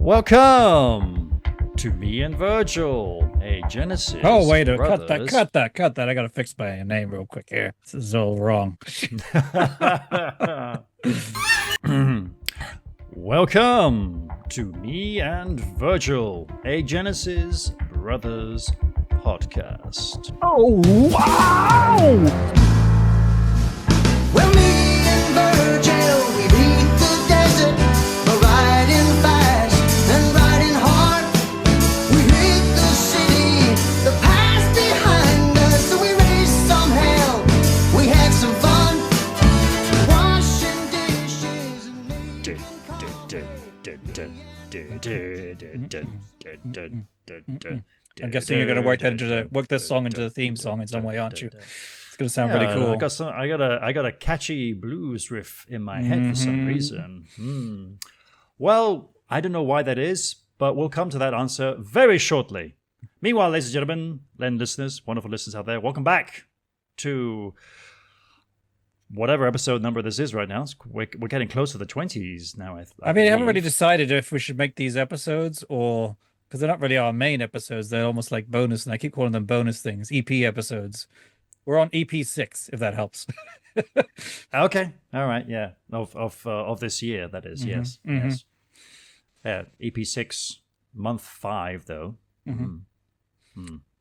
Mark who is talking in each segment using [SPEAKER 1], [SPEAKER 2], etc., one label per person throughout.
[SPEAKER 1] Welcome to Me and Virgil, a Genesis.
[SPEAKER 2] Oh, wait,
[SPEAKER 1] Brothers.
[SPEAKER 2] cut that. I gotta fix my name real quick here. This is all wrong.
[SPEAKER 1] Welcome to Me and Virgil, a Genesis Brothers podcast.
[SPEAKER 2] Oh, wow!
[SPEAKER 3] Well, me and Virgil, we beat the desert, we're riding fast and riding hard. We hit the city, the past behind us, so we raised some hell. We had some fun, washing dishes and making
[SPEAKER 2] I'm guessing you're gonna work this song into the theme song in some way, aren't you? It's gonna sound really cool.
[SPEAKER 1] I got a catchy blues riff in my head for some reason. Well, I don't know why that is, but we'll come to that answer very shortly. Meanwhile, ladies and gentlemen, listeners, wonderful listeners out there, welcome back to whatever episode number this is right now. We're getting close to the 20s now.
[SPEAKER 2] I mean, I haven't really decided if we should make these episodes or because they're not really our main episodes. They're almost like bonus, and I keep calling them bonus things, EP episodes. We're on EP 6, if that helps.
[SPEAKER 1] Okay, all right, yeah, of this year, that is, yes. Yeah, EP 6, month 5, though.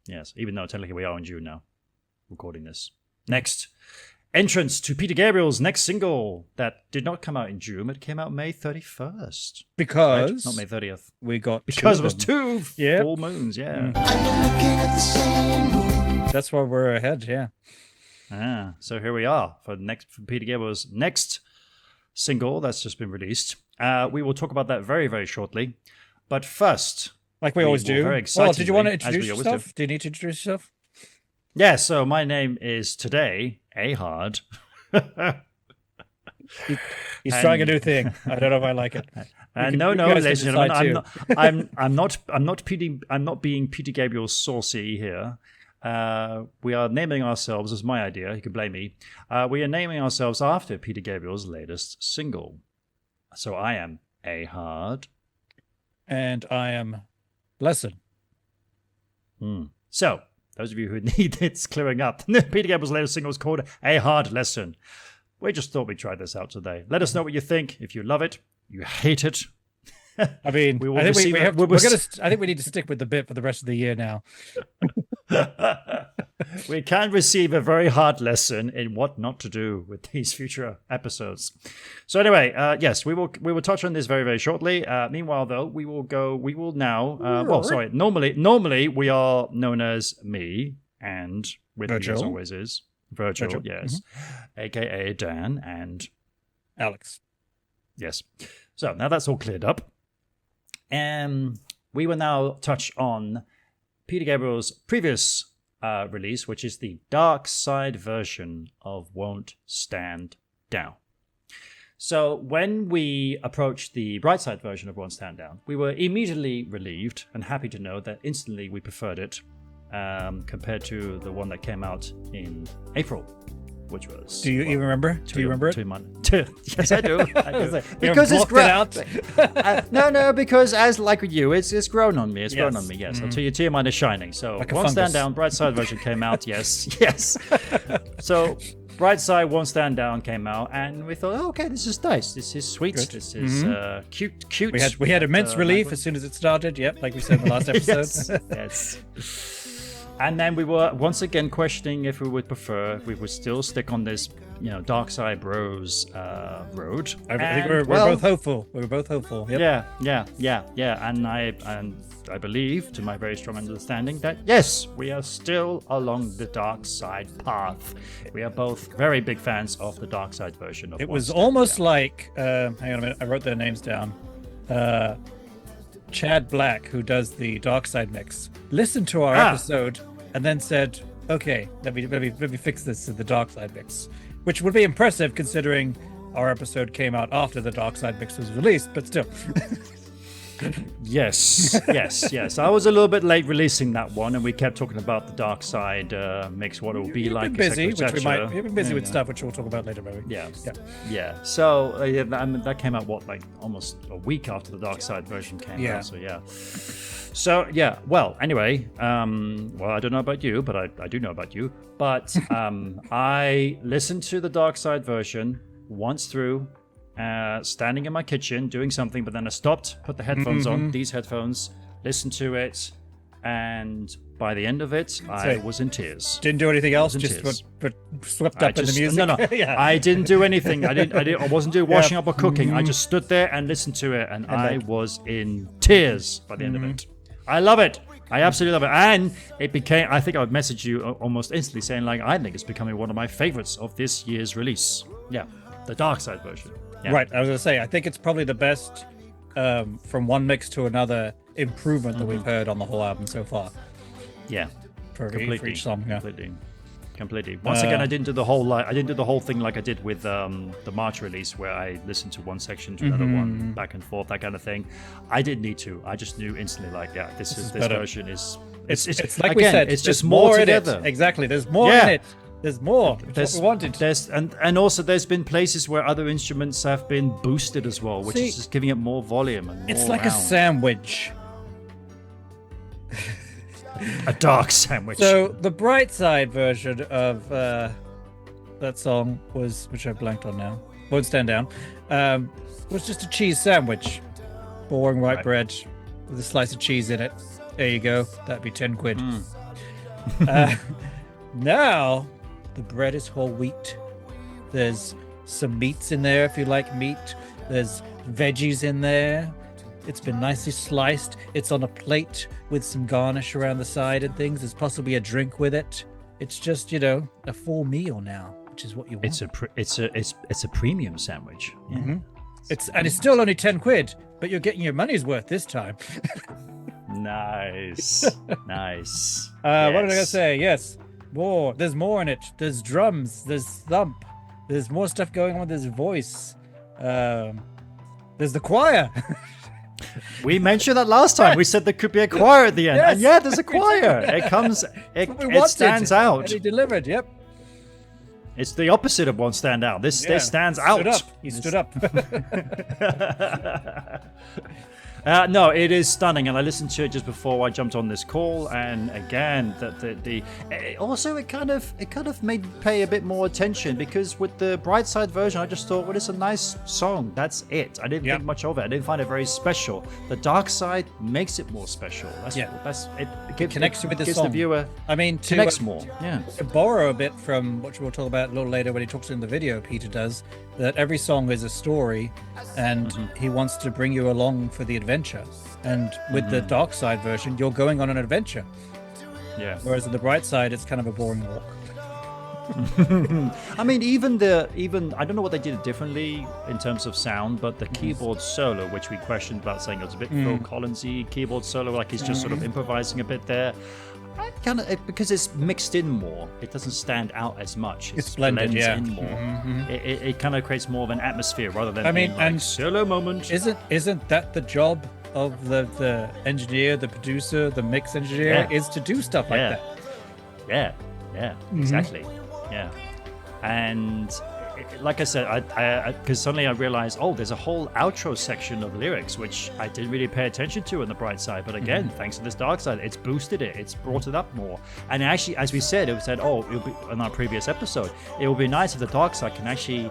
[SPEAKER 1] Yes, even though technically we are in June now, recording this. Next, entrance to Peter Gabriel's next single that did not come out in June. It came out May 31st.
[SPEAKER 2] Because
[SPEAKER 1] right? Not May 30th.
[SPEAKER 2] we got
[SPEAKER 1] Because it was two full moons, yeah.
[SPEAKER 3] Are you looking at the same moon?
[SPEAKER 2] That's why we're ahead, yeah.
[SPEAKER 1] So here we are for Peter Gabriel's next single that's just been released. We will talk about that very, very shortly. But first,
[SPEAKER 2] Like we always do.
[SPEAKER 1] Very
[SPEAKER 2] Well, did you want to
[SPEAKER 1] excitingly,
[SPEAKER 2] introduce yourself? Do you need to introduce yourself?
[SPEAKER 1] Yeah, so my name is today Ahard.
[SPEAKER 2] He's trying a new thing. I don't know if I like it.
[SPEAKER 1] No,
[SPEAKER 2] you guys
[SPEAKER 1] ladies
[SPEAKER 2] can
[SPEAKER 1] and gentlemen,
[SPEAKER 2] decide
[SPEAKER 1] I'm not being Peter Gabriel saucy here. We are naming ourselves, as my idea, you can blame me. We are naming ourselves after Peter Gabriel's latest single. So I am Ahard.
[SPEAKER 2] And I am Lesson.
[SPEAKER 1] So, those of you who need this clearing up, Peter Gabriel's latest single is called A Hard Lesson. We just thought we'd try this out today. Let us know what you think. If you love it, you hate it.
[SPEAKER 2] I mean, I think we need to stick with the bit for the rest of the year now.
[SPEAKER 1] We can receive a very hard lesson in what not to do with these future episodes. So anyway, yes, we will touch on this very, very shortly. Meanwhile, though, normally we are known as me, and with
[SPEAKER 2] Virgil.
[SPEAKER 1] me as always is Virgil. Yes, aka Dan and
[SPEAKER 2] Alex.
[SPEAKER 1] Yes. So now that's all cleared up. And we will now touch on Peter Gabriel's previous release, which is the dark side version of Won't Stand Down. So when we approached the bright side version of Won't Stand Down, we were immediately relieved and happy to know that instantly we preferred it compared to the one that came out in April, which was...
[SPEAKER 2] Do you even remember? Do you remember it?
[SPEAKER 1] 2 months. Yes, I do.
[SPEAKER 2] Because it's grown.
[SPEAKER 1] No, because as like with you, it's grown on me. It's grown
[SPEAKER 2] Yes.
[SPEAKER 1] on me. Yes, until your tear mind is shining. So
[SPEAKER 2] Like a
[SPEAKER 1] Won't Stand
[SPEAKER 2] fungus.
[SPEAKER 1] Down, Bright Side version came out. Yes. So Bright Side, Won't Stand Down came out, and we thought, oh, okay, this is nice. This is sweet.
[SPEAKER 2] Good.
[SPEAKER 1] This is cute.
[SPEAKER 2] We had immense relief as soon as it started. Yep, like we said in the last episode.
[SPEAKER 1] yes. And then we were once again questioning if we would prefer, if we would still stick on this, Dark Side Bros road.
[SPEAKER 2] I think we're both hopeful. We were both hopeful. Yep.
[SPEAKER 1] Yeah. And I believe, to my very strong understanding, that yes, we are still along the Dark Side path. We are both very big fans of the Dark Side version of
[SPEAKER 2] It
[SPEAKER 1] Won't
[SPEAKER 2] was
[SPEAKER 1] Stand
[SPEAKER 2] almost
[SPEAKER 1] Down.
[SPEAKER 2] like, hang on a minute, I wrote their names down. Chad Black, who does the Dark Side mix, listened to our episode and then said, okay, let me fix this to the Dark Side mix, which would be impressive considering our episode came out after the Dark Side mix was released, but still.
[SPEAKER 1] Yes. I was a little bit late releasing that one, and we kept talking about the Dark Side mix, what it will be
[SPEAKER 2] You've
[SPEAKER 1] like.
[SPEAKER 2] been busy,
[SPEAKER 1] et cetera,
[SPEAKER 2] which
[SPEAKER 1] et cetera.
[SPEAKER 2] we've been busy with stuff, which we'll talk about later, maybe.
[SPEAKER 1] Yeah. So that came out like almost a week after the Dark Side version came out. So yeah. Well, anyway, well, I don't know about you, but I do know about you. But I listened to the Dark Side version once through, standing in my kitchen doing something, but then I stopped, put the headphones on, these headphones, listened to it, and by the end of it, I was in tears.
[SPEAKER 2] Didn't do anything else,
[SPEAKER 1] tears.
[SPEAKER 2] just swept up in the music.
[SPEAKER 1] No. I didn't do anything. I wasn't doing washing up or cooking. I just stood there and listened to it, and I was in tears by the end of it. I love it. I absolutely love it. And it became, I think I would message you almost instantly saying, like, I think it's becoming one of my favorites of this year's release. Yeah, the Dark Side version. Yeah.
[SPEAKER 2] Right, I was going to say, I think it's probably the best from one mix to another improvement that we've heard on the whole album so far.
[SPEAKER 1] Yeah,
[SPEAKER 2] for
[SPEAKER 1] completely.
[SPEAKER 2] each song. Yeah.
[SPEAKER 1] Completely. Once again, I didn't do the whole thing like I did with the March release, where I listened to one section to another one, back and forth, that kind of thing. I didn't need to. I just knew instantly, like, yeah, this version is. It's
[SPEAKER 2] like
[SPEAKER 1] again,
[SPEAKER 2] we said.
[SPEAKER 1] it's just more together.
[SPEAKER 2] Exactly. There's more in it. There's more. That's what we wanted.
[SPEAKER 1] And also there's been places where other instruments have been boosted as well, which is just giving it more volume and more.
[SPEAKER 2] It's like a sandwich.
[SPEAKER 1] A dark sandwich.
[SPEAKER 2] So the bright side version of that song was, which I blanked on now, Won't Stand Down, was just a cheese sandwich. Boring white bread with a slice of cheese in it. There you go. That'd be 10 quid. Now, the bread is whole wheat. There's some meats in there if you like meat. There's veggies in there. It's been nicely sliced. It's on a plate with some garnish around the side and things. There's possibly a drink with it. It's just, a full meal now, which is what you want.
[SPEAKER 1] It's a premium sandwich. Yeah.
[SPEAKER 2] It's still only 10 quid, but you're getting your money's worth this time.
[SPEAKER 1] Nice. Nice.
[SPEAKER 2] What did I gonna say? Yes. More. There's more in it. There's drums. There's thump. There's more stuff going on with his voice. There's the choir.
[SPEAKER 1] We mentioned that last time. We said there could be a choir at the end.
[SPEAKER 2] Yes.
[SPEAKER 1] And yeah, there's a choir. It stands out.
[SPEAKER 2] And he delivered, yep.
[SPEAKER 1] It's the opposite of Won't Stand Out. This stands out.
[SPEAKER 2] He stood up.
[SPEAKER 1] No, it is stunning, and I listened to it just before I jumped on this call. And again, it kind of made me pay a bit more attention, because with the Bright Side version, I just thought, well, it's a nice song. That's it. I didn't think much of it. I didn't find it very special. The Dark Side makes it more special. It
[SPEAKER 2] connects you with the
[SPEAKER 1] gives
[SPEAKER 2] song.
[SPEAKER 1] the viewer.
[SPEAKER 2] I mean,
[SPEAKER 1] connects more. Yeah.
[SPEAKER 2] To borrow a bit from what we'll talk about a little later when he talks in the video, Peter does, that every song is a story, and he wants to bring you along for the adventure. And with the Dark Side version, you're going on an adventure.
[SPEAKER 1] Yeah.
[SPEAKER 2] Whereas in the Bright Side, it's kind of a boring walk.
[SPEAKER 1] I mean, even I don't know what they did differently in terms of sound, but the keyboard solo, which we questioned about, saying it was a bit Phil Collins-y keyboard solo, like he's just sort of improvising a bit there. Because it's mixed in more, it doesn't stand out as much.
[SPEAKER 2] It's blended,
[SPEAKER 1] in more. It kind of creates more of an atmosphere rather than
[SPEAKER 2] and
[SPEAKER 1] solo moment.
[SPEAKER 2] Isn't that the job of the engineer, the producer, the mix engineer, is to do stuff like that?
[SPEAKER 1] Yeah, exactly. Yeah, and like I said, because suddenly I realized, there's a whole outro section of lyrics which I didn't really pay attention to in the Bright Side, but again, thanks to this Dark Side, it's boosted it, it's brought it up more. And actually, as we said, it'll be in our previous episode, it will be nice if the Dark Side can actually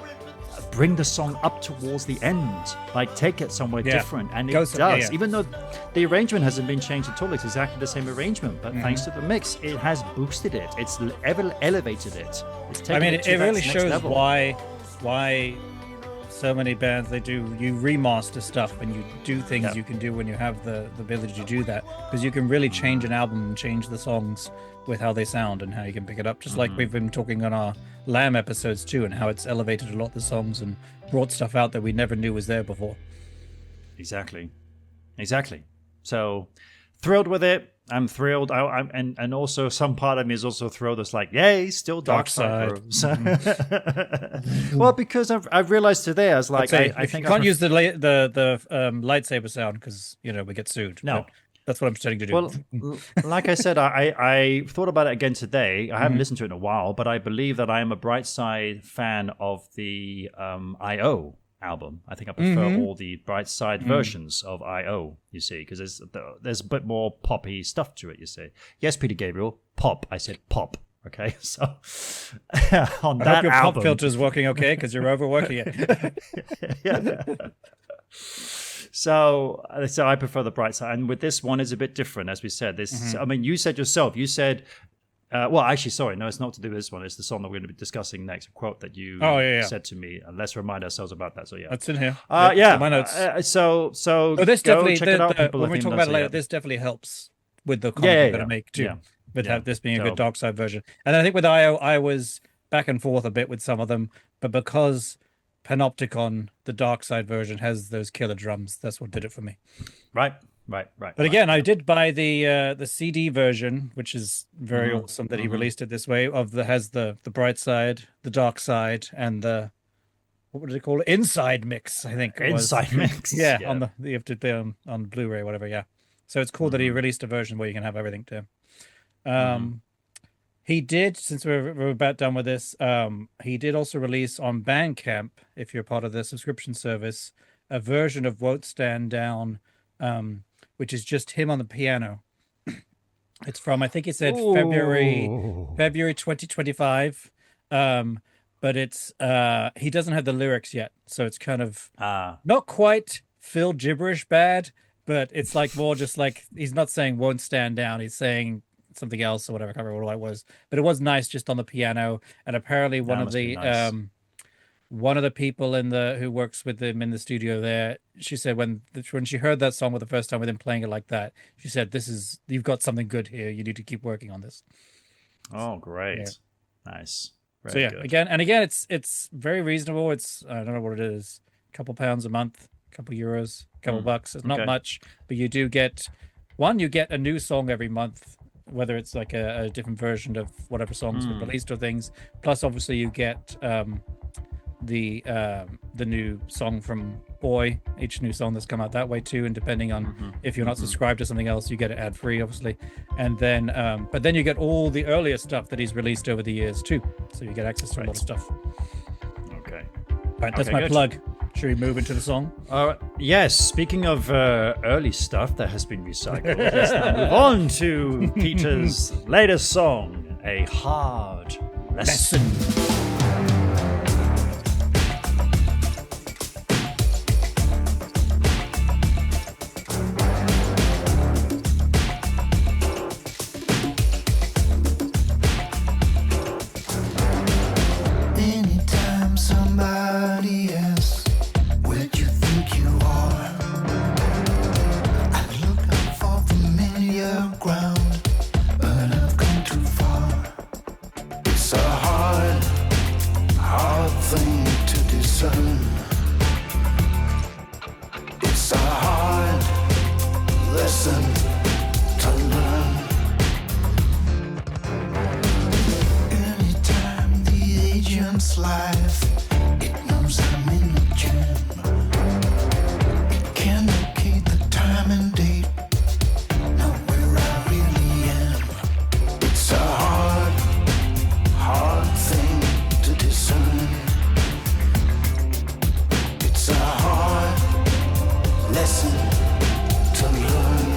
[SPEAKER 1] bring the song up towards the end, like take it somewhere different, and it does. Even though the arrangement hasn't been changed at all, it's exactly the same arrangement, but thanks to the mix, it has boosted it, it's elevated it. It's taken it
[SPEAKER 2] really shows
[SPEAKER 1] level.
[SPEAKER 2] why so many bands, you remaster stuff, and you do things you can do when you have the ability to do that, because you can really change an album and change the songs with how they sound and how you can pick it up, just like we've been talking on our Lamb episodes too, and how it's elevated a lot of the songs and brought stuff out that we never knew was there before.
[SPEAKER 1] Exactly. So thrilled with it. I'm thrilled. And also some part of me is also thrilled. It's like, yay, still Dark Side. Bro. So, well, because I've realized today, I was like, I think
[SPEAKER 2] you can't use the lightsaber sound because we get sued.
[SPEAKER 1] No.
[SPEAKER 2] But that's what I'm starting to do.
[SPEAKER 1] Well, like I said, I thought about it again today. I haven't listened to it in a while, but I believe that I am a Brightside fan of the I.O. album. I think I prefer all the Brightside versions of I.O., you see, because there's a bit more poppy stuff to it, you see. Yes, Peter Gabriel, pop. I said pop. Okay, so on that
[SPEAKER 2] I hope your
[SPEAKER 1] album,
[SPEAKER 2] pop filter's working okay because you're overworking it.
[SPEAKER 1] yeah. So I prefer the bright side, and with this one, it's a bit different, as we said. This, I mean, you said yourself. You said, well, actually, sorry, no, it's not to do with this one. It's the song that we're going to be discussing next. A quote that you said to me, and let's remind ourselves about that. So yeah,
[SPEAKER 2] that's in here.
[SPEAKER 1] Yeah,
[SPEAKER 2] my notes.
[SPEAKER 1] So
[SPEAKER 2] this
[SPEAKER 1] go
[SPEAKER 2] definitely
[SPEAKER 1] check it out.
[SPEAKER 2] when we talk about it later, this definitely helps with the content we're going to make too.
[SPEAKER 1] Yeah.
[SPEAKER 2] With this being a good Dark Side version, and I think with I.O., I was back and forth a bit with some of them, but because Panopticon, the Dark Side version, has those killer drums, that's what did it for me.
[SPEAKER 1] Right.
[SPEAKER 2] But again, I did buy the CD version, which is very awesome that he released it this way. Has the bright side, the dark side, and the what would they call it? Inside mix, I think.
[SPEAKER 1] Inside mix.
[SPEAKER 2] Yeah, on you have to be on Blu-ray, whatever. Yeah, so it's cool that he released a version where you can have everything too. He did, since we're about done with this, he did also release on Bandcamp, if you're part of the subscription service, a version of Won't Stand Down, which is just him on the piano. It's from, I think he said February 2025, but it's he doesn't have the lyrics yet, so it's kind of not quite Phil gibberish bad, but it's like more just like he's not saying "won't stand down," he's saying something else or whatever. I can't remember what it was, but it was nice just on the piano. And apparently one of the people who works with him in the studio there, she said when she heard that song for the first time with him playing it like that, she said, you've got something good here. You need to keep working on this.
[SPEAKER 1] Oh, great.
[SPEAKER 2] Yeah.
[SPEAKER 1] Nice.
[SPEAKER 2] Very good. again, it's very reasonable. It's, I don't know what it is, a couple pounds a month, a couple euros, a couple bucks. It's not much, but you do get a new song every month, whether it's like a different version of whatever songs were released or things. Plus, obviously, you get the new song from Boy, each new song that's come out that way too. And depending on if you're not subscribed to something else, you get it ad free, obviously. And then, but then you get all the earlier stuff that he's released over the years too. So you get access to a lot of stuff.
[SPEAKER 1] Okay.
[SPEAKER 2] All right, that's my plug. Should we move into the song?
[SPEAKER 1] Yes, speaking of early stuff that has been recycled, let's now move on to Peter's latest song, A Hard Lesson.
[SPEAKER 3] Anytime somebody asks where you think you are, I look out for familiar ground, but I've come too far. It's a hard thing to discern. It's a hard lesson to learn. Anytime the agent's life, it knows I'm in a jam. It can locate the time and date, know where I really am. It's a hard thing to discern. It's a hard lesson to learn.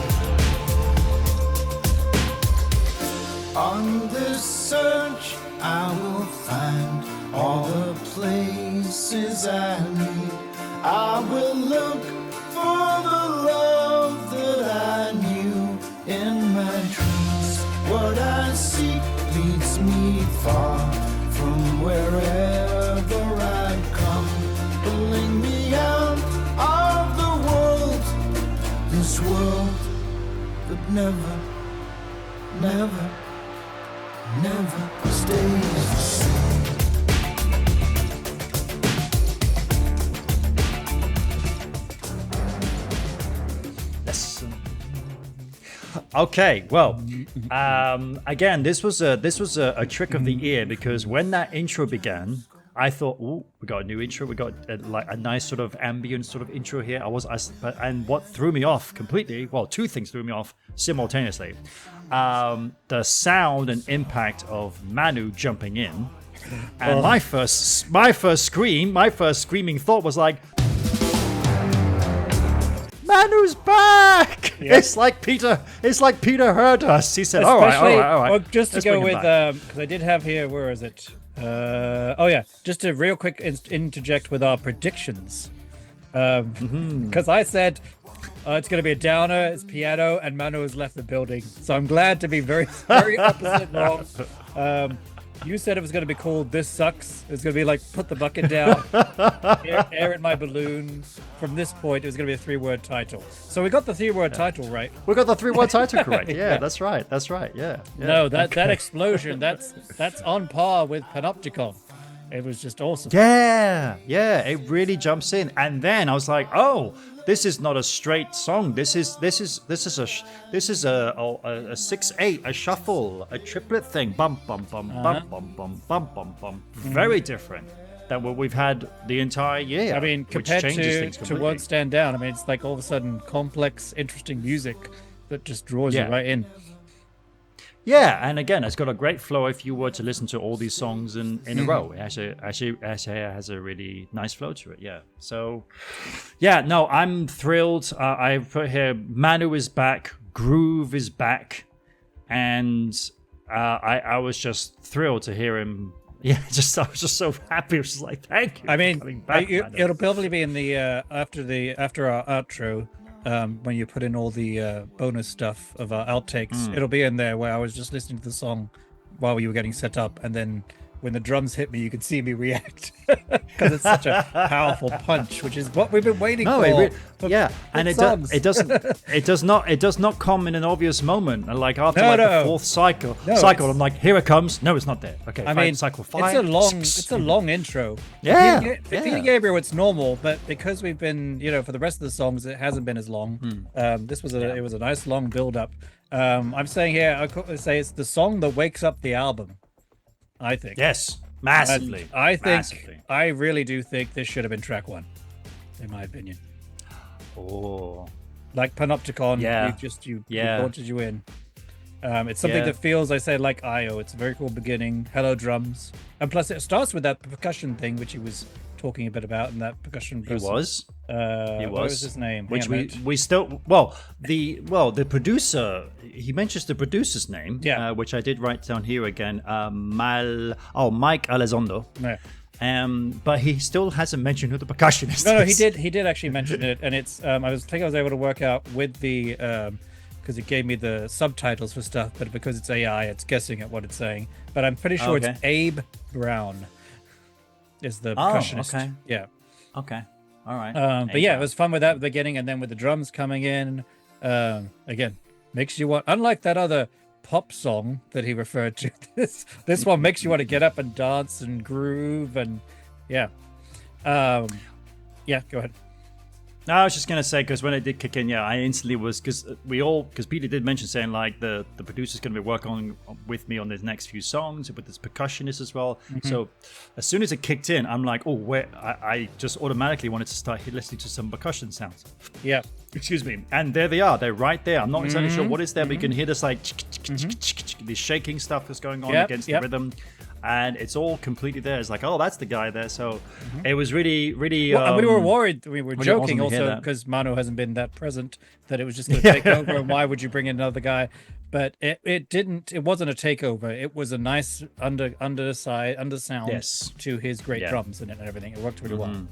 [SPEAKER 3] On this search, I will find all the places I need. I will look for the love that I knew in my dreams. What I seek leads me far from wherever I come, pulling me out of the world, this world that never stays the same.
[SPEAKER 1] Okay, well, again, this was a trick of the ear, because when that intro began, I thought, oh, we got a new intro. We got a nice sort of ambient sort of intro here. And what threw me off completely, well, two things threw me off simultaneously. The sound and impact of Manu jumping in. And my first screaming thought was like, Manu's back!
[SPEAKER 2] Yeah.
[SPEAKER 1] It's like Peter heard us. He said, all right.
[SPEAKER 2] Well, just to
[SPEAKER 1] Let's
[SPEAKER 2] go
[SPEAKER 1] bring him
[SPEAKER 2] with,
[SPEAKER 1] back."
[SPEAKER 2] because I did have here, where is it? Just to real quick interject with our predictions. Because I said it's going to be a downer, it's piano, and Manu has left the building. So I'm glad to be very, very opposite wrong. You said it was going to be called This Sucks. It was going to be like, put the bucket down, air in my balloon. From this point, it was going to be a 3-word title. So we got the 3-word title right.
[SPEAKER 1] We got the 3-word title correct. Yeah, that's right. Yeah.
[SPEAKER 2] No, that explosion, that's on par with Panopticon. It was just awesome.
[SPEAKER 1] Yeah, it really jumps in, and then I was like, "Oh, this is not a straight song. This is a 6/8, a shuffle, a triplet thing. Bum bum bum bum bum bum bum bum bum. Very different than what we've had the entire year.
[SPEAKER 2] I mean,
[SPEAKER 1] which
[SPEAKER 2] compared
[SPEAKER 1] changes things
[SPEAKER 2] to
[SPEAKER 1] completely.
[SPEAKER 2] Won't Stand Down, I mean, it's like all of a sudden complex, interesting music that just draws you right in.
[SPEAKER 1] Yeah, and again, it's got a great flow if you were to listen to all these songs in a row. It actually has a really nice flow to it, yeah. So, yeah, no, I'm thrilled. I put here, Manu is back, Groove is back, and I was just thrilled to hear him. Yeah, I was just so happy. I was just like, thank you.
[SPEAKER 2] I mean,
[SPEAKER 1] for coming back, Manu.
[SPEAKER 2] it'll probably be in the after our outro. When you put in all the bonus stuff of our outtakes, it'll be in there where I was just listening to the song while you were getting set up, and then when the drums hit me, you could see me react because it's such a powerful punch, which is what we've been waiting for.
[SPEAKER 1] And it does not come in an obvious moment. And like after the fourth cycle, I'm like, here it comes. No, it's not there. Okay,
[SPEAKER 2] I mean,
[SPEAKER 1] cycle 5.
[SPEAKER 2] It's a long intro.
[SPEAKER 1] Yeah,
[SPEAKER 2] Peter Gabriel, it's normal, but because we've been, for the rest of the songs, it hasn't been as long. This was it was a nice long build up. I'm saying here, I could say it's the song that wakes up the album. I think.
[SPEAKER 1] Yes, massively.
[SPEAKER 2] And I really do think this should have been track 1, in my opinion.
[SPEAKER 1] Oh,
[SPEAKER 2] like Panopticon, it launches you in. It's something that feels, I say, like IO. It's a very cool beginning. Hello drums, and plus it starts with that percussion thing, which he was talking a bit about, and that percussion person.
[SPEAKER 1] He was.
[SPEAKER 2] What was his name?
[SPEAKER 1] Which we still the producer. He mentions the producer's name.
[SPEAKER 2] Yeah.
[SPEAKER 1] Which I did write down here again. Mike Elizondo.
[SPEAKER 2] Yeah.
[SPEAKER 1] But he still hasn't mentioned who the percussionist is.
[SPEAKER 2] No, he did actually mention it, and it's I was able to work out with the because it gave me the subtitles for stuff, but because it's AI, it's guessing at what it's saying. But I'm pretty sure it's Abe Brown is the percussionist.
[SPEAKER 1] Okay.
[SPEAKER 2] Yeah.
[SPEAKER 1] Okay. All right.
[SPEAKER 2] But yeah, it was fun with that at the beginning, and then with the drums coming in, again, makes you want. Unlike that other pop song that he referred to, this one makes you want to get up and dance and groove, and yeah. Go ahead.
[SPEAKER 1] No, I was just gonna say, because when it did kick in, I instantly was, because Peter did mention saying like the producer's gonna be working with me on the next few songs with this percussionist as well. Mm-hmm. So as soon as it kicked in, I'm like, I just automatically wanted to start listening to some percussion sounds.
[SPEAKER 2] Yeah.
[SPEAKER 1] Excuse me. And there they are. They're right there. I'm not exactly sure what is there, but you can hear this like this shaking stuff that's going on against the rhythm. And it's all completely there. It's like, oh, that's the guy there. So it was really, really.
[SPEAKER 2] Well, and we were worried. We were
[SPEAKER 1] really
[SPEAKER 2] joking
[SPEAKER 1] awesome
[SPEAKER 2] also because Manu hasn't been that present, that it was just going to take over. And why would you bring in another guy? But it didn't. It wasn't a takeover. It was a nice undersound to his great drums and everything. It worked really well.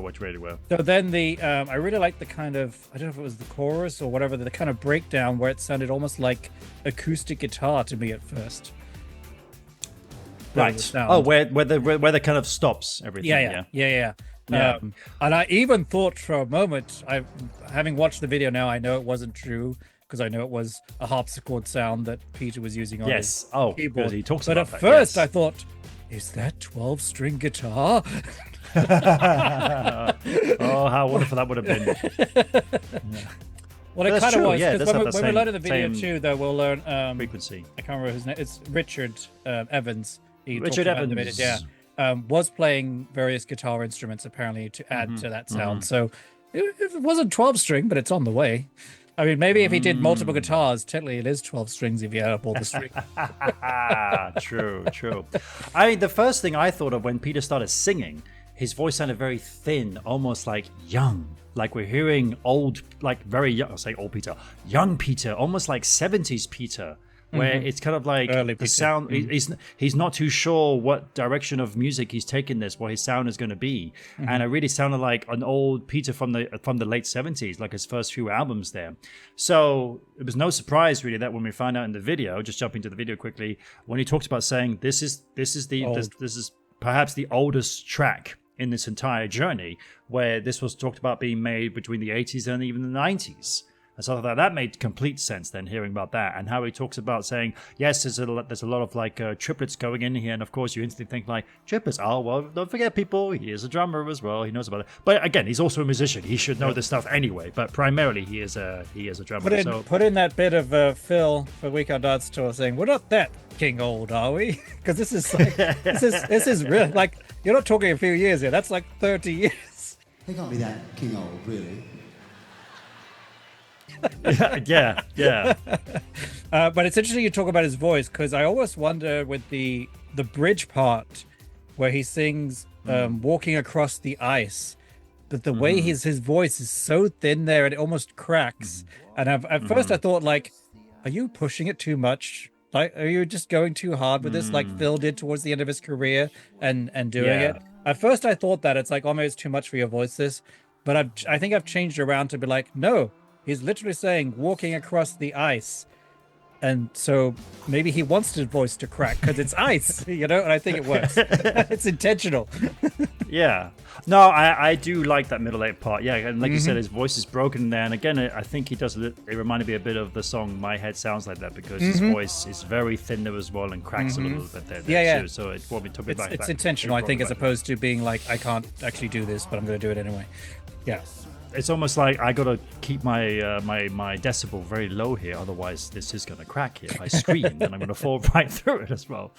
[SPEAKER 1] Worked really well.
[SPEAKER 2] So then I really liked the kind of, I don't know if it was the chorus or whatever, the kind of breakdown where it sounded almost like acoustic guitar to me at first.
[SPEAKER 1] Right. Oh, where the kind of stops everything.
[SPEAKER 2] Yeah. And I even thought for a moment, having watched the video now, I know it wasn't true because I know it was a harpsichord sound that Peter was using on his keyboard.
[SPEAKER 1] He talks
[SPEAKER 2] but
[SPEAKER 1] about
[SPEAKER 2] at
[SPEAKER 1] that,
[SPEAKER 2] first I thought, is that 12-string guitar?
[SPEAKER 1] Oh, how wonderful that would have been.
[SPEAKER 2] Well, it
[SPEAKER 1] That's
[SPEAKER 2] kind of
[SPEAKER 1] true,
[SPEAKER 2] was.
[SPEAKER 1] yeah, it
[SPEAKER 2] 'Cause
[SPEAKER 1] does
[SPEAKER 2] when,
[SPEAKER 1] have
[SPEAKER 2] we,
[SPEAKER 1] the
[SPEAKER 2] when we
[SPEAKER 1] same-
[SPEAKER 2] learn in the video
[SPEAKER 1] same
[SPEAKER 2] too, though, we'll learn.
[SPEAKER 1] frequency.
[SPEAKER 2] I can't remember his name. It's Richard Evans. He talked
[SPEAKER 1] Richard
[SPEAKER 2] about in the video,
[SPEAKER 1] Evans.
[SPEAKER 2] yeah, was playing various guitar instruments apparently to add to that sound. So it wasn't 12 string, but it's on the way. I mean, maybe if he did multiple guitars, technically it is 12 strings if you add up all the strings.
[SPEAKER 1] True. I mean, the first thing I thought of when Peter started singing, his voice sounded very thin, almost like young. Like we're hearing old, like very young, I'll say old Peter, young Peter, almost like 70s Peter, where it's kind of like
[SPEAKER 2] Early
[SPEAKER 1] the
[SPEAKER 2] Peter.
[SPEAKER 1] sound, he's not too sure what direction of music he's taking this, what his sound is going to be. And it really sounded like an old Peter from the late 70s, like his first few albums there. So it was no surprise really that when we found out in the video, just jumping to the video quickly, when he talked about saying this is perhaps the oldest track in this entire journey, where this was talked about being made between the 80s and even the 90s. And so that made complete sense then, hearing about that, and how he talks about saying, yes, there's a lot of like triplets going in here, and of course you instantly think like, triplets, oh well, don't forget people, he is a drummer as well, he knows about it. But again, he's also a musician, he should know this stuff anyway, but primarily he is a drummer.
[SPEAKER 2] Put in that bit of Phil for Week on Dance Tour saying, we're not that king old, are we? Because this is like, this is real. Like, you're not talking a few years here, that's like 30 years.
[SPEAKER 3] They can't be that king old, really.
[SPEAKER 1] yeah.
[SPEAKER 2] But it's interesting you talk about his voice, because I always wonder with the bridge part where he sings walking across the ice, that the way his voice is so thin there and it almost cracks. And at first I thought, like, are you pushing it too much? Like, are you just going too hard with this, like Phil did towards the end of his career and doing it? At first I thought that it's like almost too much for your voice, this, but I think I've changed around to be like, no, he's literally saying walking across the ice. And so maybe he wants his voice to crack because it's ice, and I think it works. It's intentional.
[SPEAKER 1] Yeah. No, I do like that middle eight part. Yeah, and like you said, his voice is broken there. And again, I think he does it reminded me a bit of the song My Head Sounds Like That, because his voice is very thin there as well and cracks a little bit there.
[SPEAKER 2] Yeah.
[SPEAKER 1] Too. So it took me back.
[SPEAKER 2] It's intentional, I think, as opposed to being like, I can't actually do this, but I'm going to do it anyway. Yeah.
[SPEAKER 1] It's almost like I gotta keep my my decibel very low here, otherwise this is gonna crack here. If I scream, then I'm gonna fall right through it as well.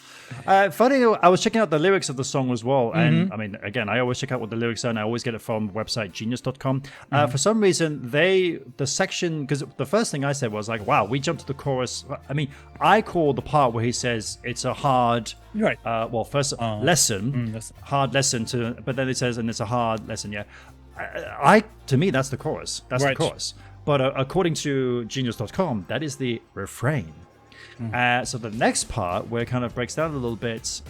[SPEAKER 1] Funny, I was checking out the lyrics of the song as well, and I mean, again, I always check out what the lyrics are, and I always get it from the website genius.com. For some reason, the section, because the first thing I said was like, wow, we jumped to the chorus. I mean, I call the part where he says it's a hard,
[SPEAKER 2] Right.
[SPEAKER 1] lesson, hard lesson to, but then it says, and it's a hard lesson, yeah. To me, that's the chorus. That's
[SPEAKER 2] Right.
[SPEAKER 1] the chorus. But according to genius.com, that is the refrain. So the next part, where it kind of breaks down a little bit,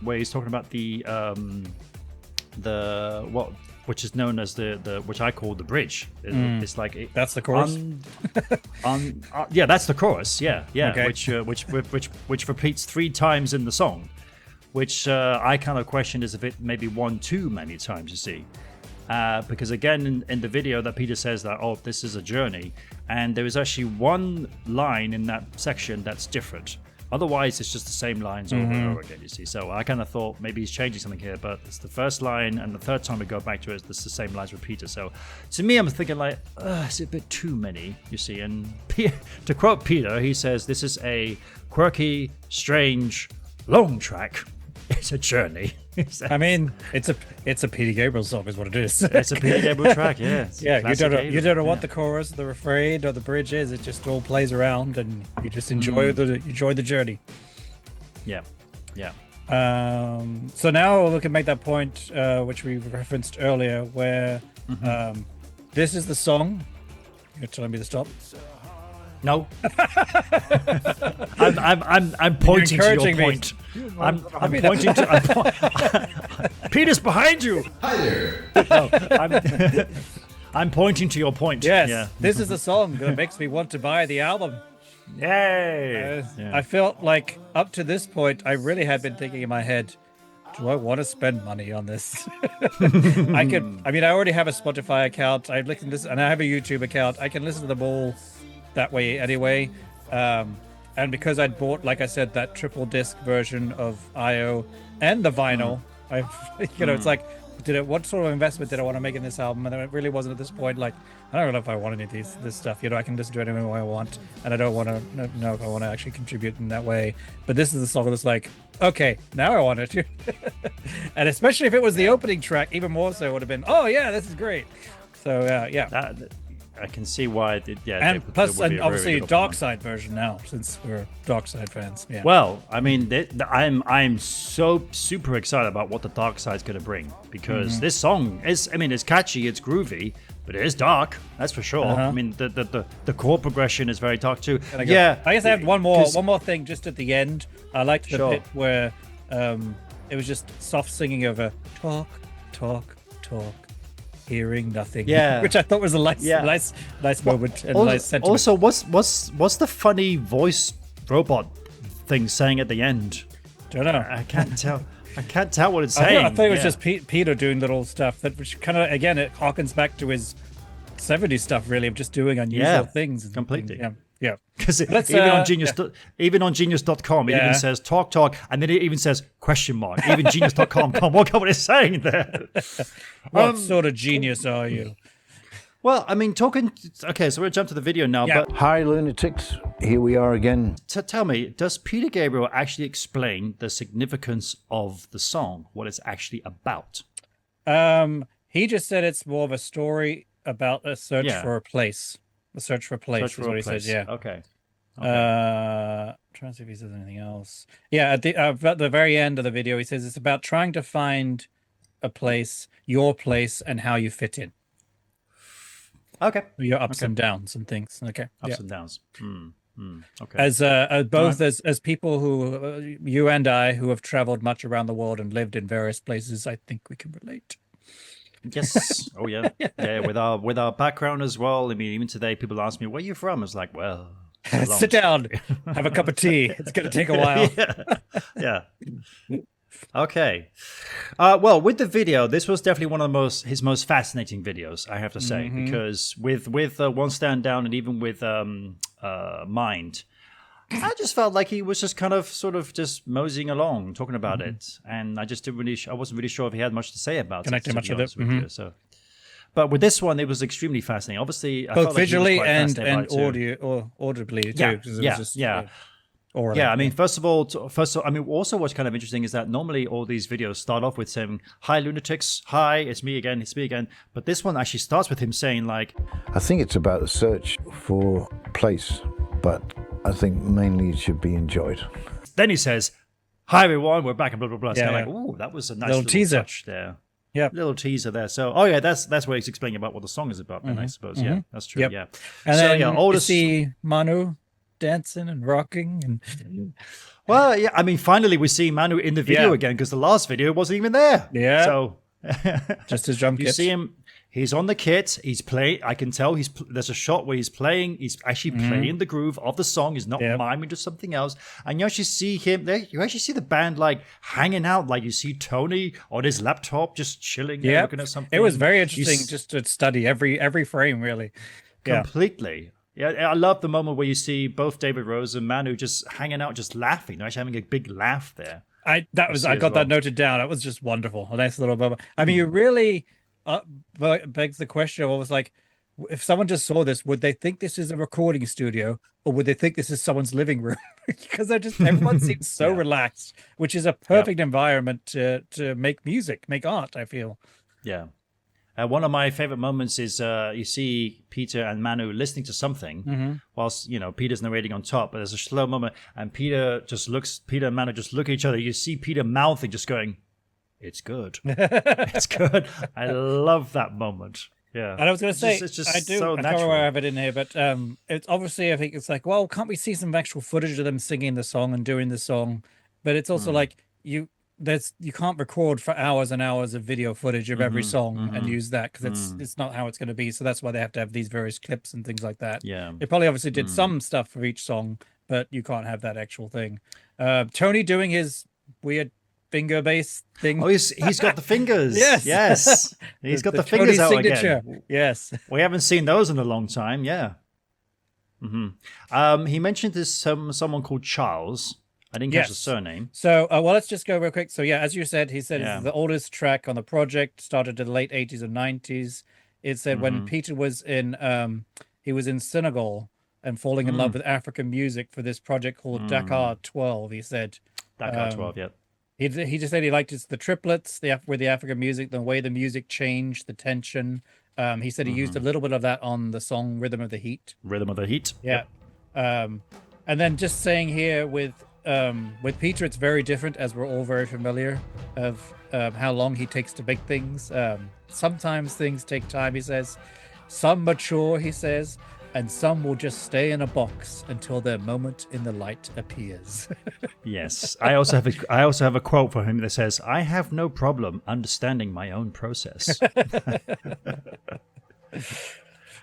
[SPEAKER 1] where he's talking about which is known as the which I call the bridge. It's like
[SPEAKER 2] That's the chorus?
[SPEAKER 1] yeah, that's the chorus. Yeah,
[SPEAKER 2] Okay.
[SPEAKER 1] which repeats 3 times in the song, which I kind of question is if it maybe one too many times. You see. Because again, in the video that Peter says that, oh, this is a journey, and there is actually one line in that section that's different. Otherwise, it's just the same lines over and over again, you see. So I kind of thought maybe he's changing something here, but it's the first line, and the third time we go back to it, it's the same lines repeated. So to me, I'm thinking like, it's a bit too many, you see. And to quote Peter, he says, this is a quirky, strange, long track. It's a journey.
[SPEAKER 2] I mean, it's a Peter Gabriel song, is what it is.
[SPEAKER 1] It's a Peter Gabriel track, yeah.
[SPEAKER 2] Yeah, you don't know what the chorus, the refrain, or the bridge is. It just all plays around, and you just enjoy the journey.
[SPEAKER 1] Yeah.
[SPEAKER 2] So now we can make that point, which we referenced earlier, where this is the song. You're telling me to stop.
[SPEAKER 1] No. I'm pointing to your point. I'm pointing to. Peter's behind you.
[SPEAKER 3] Hi there.
[SPEAKER 1] No, I'm pointing to your point.
[SPEAKER 2] Yes,
[SPEAKER 1] Yeah.
[SPEAKER 2] this is the song that makes me want to buy the album.
[SPEAKER 1] Yay.
[SPEAKER 2] I felt like up to this point, I really had been thinking in my head, do I want to spend money on this? I already have a Spotify account. I listen to this, and I have a YouTube account. I can listen to them all that way anyway. And because I'd bought, like I said, that triple disc version of IO and the vinyl, it's like what sort of investment did I want to make in this album? And it really wasn't at this point. Like, I don't know if I want any of this stuff. I can listen to it any way I want, and I don't want to know if I want to actually contribute in that way. But this is the song that's like, okay, now I want it. And especially if it was the opening track, even more so, it would have been, oh yeah, this is great. So yeah.
[SPEAKER 1] I can see why.
[SPEAKER 2] And plus, and obviously, Dark Side version now, since we're Dark Side fans. Yeah.
[SPEAKER 1] Well, I mean, I'm so super excited about what the Dark Side's going to bring, because this song is, I mean, it's catchy, it's groovy, but it is dark. That's for sure. I mean, the chord progression is very dark too.
[SPEAKER 2] I guess I have one more thing just at the end. I liked the bit where it was just soft singing over talk, hearing nothing.
[SPEAKER 1] Yeah,
[SPEAKER 2] which I thought was a nice moment and nice sentiment.
[SPEAKER 1] Also, what's the funny voice robot thing saying at the end?
[SPEAKER 2] Don't know.
[SPEAKER 1] I can't tell. I can't tell what it's saying.
[SPEAKER 2] I thought it was just Peter doing little stuff which kind of, again, it harkens back to his 70s stuff, really, of just doing unusual things.
[SPEAKER 1] Completely.
[SPEAKER 2] Yeah.
[SPEAKER 1] Because even on Genius.com, it even says talk, and then it even says question mark. Even Genius.com can't work out what it's saying there.
[SPEAKER 2] What sort of genius are you?
[SPEAKER 1] Well, I mean, okay, so we'll jump to the video now.
[SPEAKER 2] Yeah.
[SPEAKER 1] But
[SPEAKER 4] Hi, lunatics. Here we are again.
[SPEAKER 1] tell me, does Peter Gabriel actually explain the significance of the song, what it's actually about?
[SPEAKER 2] He just said it's more of a story about a search for a place. The search for a place is what he says. Yeah.
[SPEAKER 1] Okay.
[SPEAKER 2] Trying to see if he says anything else. Yeah, at the very end of the video, he says it's about trying to find a place, your place, and how you fit in.
[SPEAKER 1] Okay.
[SPEAKER 2] Your ups and downs and things. Okay.
[SPEAKER 1] Ups and downs. Okay.
[SPEAKER 2] As both as people who you and I who have traveled much around the world and lived in various places, I think we can relate.
[SPEAKER 1] Yes. Oh yeah. Yeah. With our background as well. I mean, even today, people ask me, "Where are you from?" It's like, well,
[SPEAKER 2] sit down, have a cup of tea. It's going to take a while.
[SPEAKER 1] Yeah. Okay. Well, with the video, this was definitely one of his most fascinating videos, I have to say, because with One Stand Down and even with Mind, I just felt like he was just kind of sort of just moseying along, talking about it, and I wasn't really sure if he had much to say about
[SPEAKER 2] connecting
[SPEAKER 1] it.
[SPEAKER 2] much with it.
[SPEAKER 1] You, so. But with this one, it was extremely fascinating. Obviously, I
[SPEAKER 2] both
[SPEAKER 1] felt like
[SPEAKER 2] visually and audio or audibly too.
[SPEAKER 1] Yeah, I mean, first of all, I mean, also what's kind of interesting is that normally all these videos start off with saying, "Hi, lunatics. Hi, it's me again. But this one actually starts with him saying, like,
[SPEAKER 4] I think it's about the search for place, but I think mainly it should be enjoyed.
[SPEAKER 1] Then he says, "Hi, everyone. We're back," and blah, blah, blah. It's kind of like, ooh, that was a nice little
[SPEAKER 2] teaser
[SPEAKER 1] touch there.
[SPEAKER 2] Yeah,
[SPEAKER 1] little teaser there. So, that's what he's explaining about what the song is about, then, I suppose. Yeah, that's true.
[SPEAKER 2] Yep.
[SPEAKER 1] Yeah.
[SPEAKER 2] And
[SPEAKER 1] so,
[SPEAKER 2] then
[SPEAKER 1] you
[SPEAKER 2] see Manu dancing and rocking and
[SPEAKER 1] well, yeah, I mean, finally we see Manu in the video again, because the last video wasn't even there.
[SPEAKER 2] Yeah.
[SPEAKER 1] So
[SPEAKER 2] just his drum kit.
[SPEAKER 1] You see him, he's on the kit, he's playing. I can tell there's a shot where he's actually playing the groove of the song. He's not miming to something else. And you actually see him there. You actually see the band like hanging out, like you see Tony on his laptop just chilling there, looking at something.
[SPEAKER 2] It was very interesting just to study every frame, really.
[SPEAKER 1] Completely. Yeah, I love the moment where you see both David Rose and Manu just hanging out, just laughing. They're actually having a big laugh there.
[SPEAKER 2] I got that noted down. That was just wonderful. A nice little moment. I mean, you really begs the question. I was like, if someone just saw this, would they think this is a recording studio, or would they think this is someone's living room? Because everyone seems so relaxed, which is a perfect environment to make music, make art, I feel.
[SPEAKER 1] Yeah. One of my favorite moments is you see Peter and Manu listening to something whilst, Peter's narrating on top, but there's a slow moment and Peter and Manu just look at each other. You see Peter mouthing, just going, "It's good." It's good. I love that moment. Yeah.
[SPEAKER 2] And I was going to say,
[SPEAKER 1] it's just
[SPEAKER 2] I do.
[SPEAKER 1] So
[SPEAKER 2] I can't
[SPEAKER 1] natural.
[SPEAKER 2] remember where I have it in here, but it's obviously, I think it's like, well, can't we see some actual footage of them singing the song and doing the song? But it's also like you can't record for hours and hours of video footage of every song and use that, because it's not how it's going to be. So that's why they have to have these various clips and things like that.
[SPEAKER 1] Yeah.
[SPEAKER 2] They probably obviously did some stuff for each song, but you can't have that actual thing. Tony doing his weird finger bass thing.
[SPEAKER 1] Oh, he's got the fingers.
[SPEAKER 2] Yes.
[SPEAKER 1] He's got the fingers
[SPEAKER 2] Tony
[SPEAKER 1] out
[SPEAKER 2] signature.
[SPEAKER 1] again.
[SPEAKER 2] Yes.
[SPEAKER 1] We haven't seen those in a long time. Yeah. He mentioned this someone called Charles. I didn't catch the
[SPEAKER 2] Yes.
[SPEAKER 1] surname.
[SPEAKER 2] So, well, let's just go real quick. So, yeah, as you said, he said
[SPEAKER 1] Yeah.
[SPEAKER 2] it's the oldest track on the project, started in the late 80s and 90s. It said when Peter was he was in Senegal and falling in love with African music for this project called Dakar 12. He said
[SPEAKER 1] Dakar 12, yeah.
[SPEAKER 2] he just said he liked the triplets, with the African music, the way the music changed, the tension. He said he used a little bit of that on the song Rhythm of the Heat.
[SPEAKER 1] Rhythm of the Heat.
[SPEAKER 2] Yeah. And then just saying here with Peter, it's very different, as we're all very familiar of how long he takes to make things. Sometimes things take time, he says. Some mature, he says, and some will just stay in a box until their moment in the light appears.
[SPEAKER 1] Yes. I also have a quote for him that says, "I have no problem understanding my own process."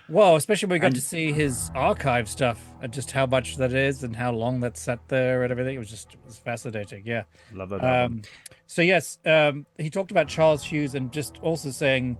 [SPEAKER 2] Well, especially when we got to see his archive stuff and just how much that is and how long that's sat there and everything. It was fascinating. Yeah.
[SPEAKER 1] Love that album.
[SPEAKER 2] So yes, he talked about Charles Hughes and just also saying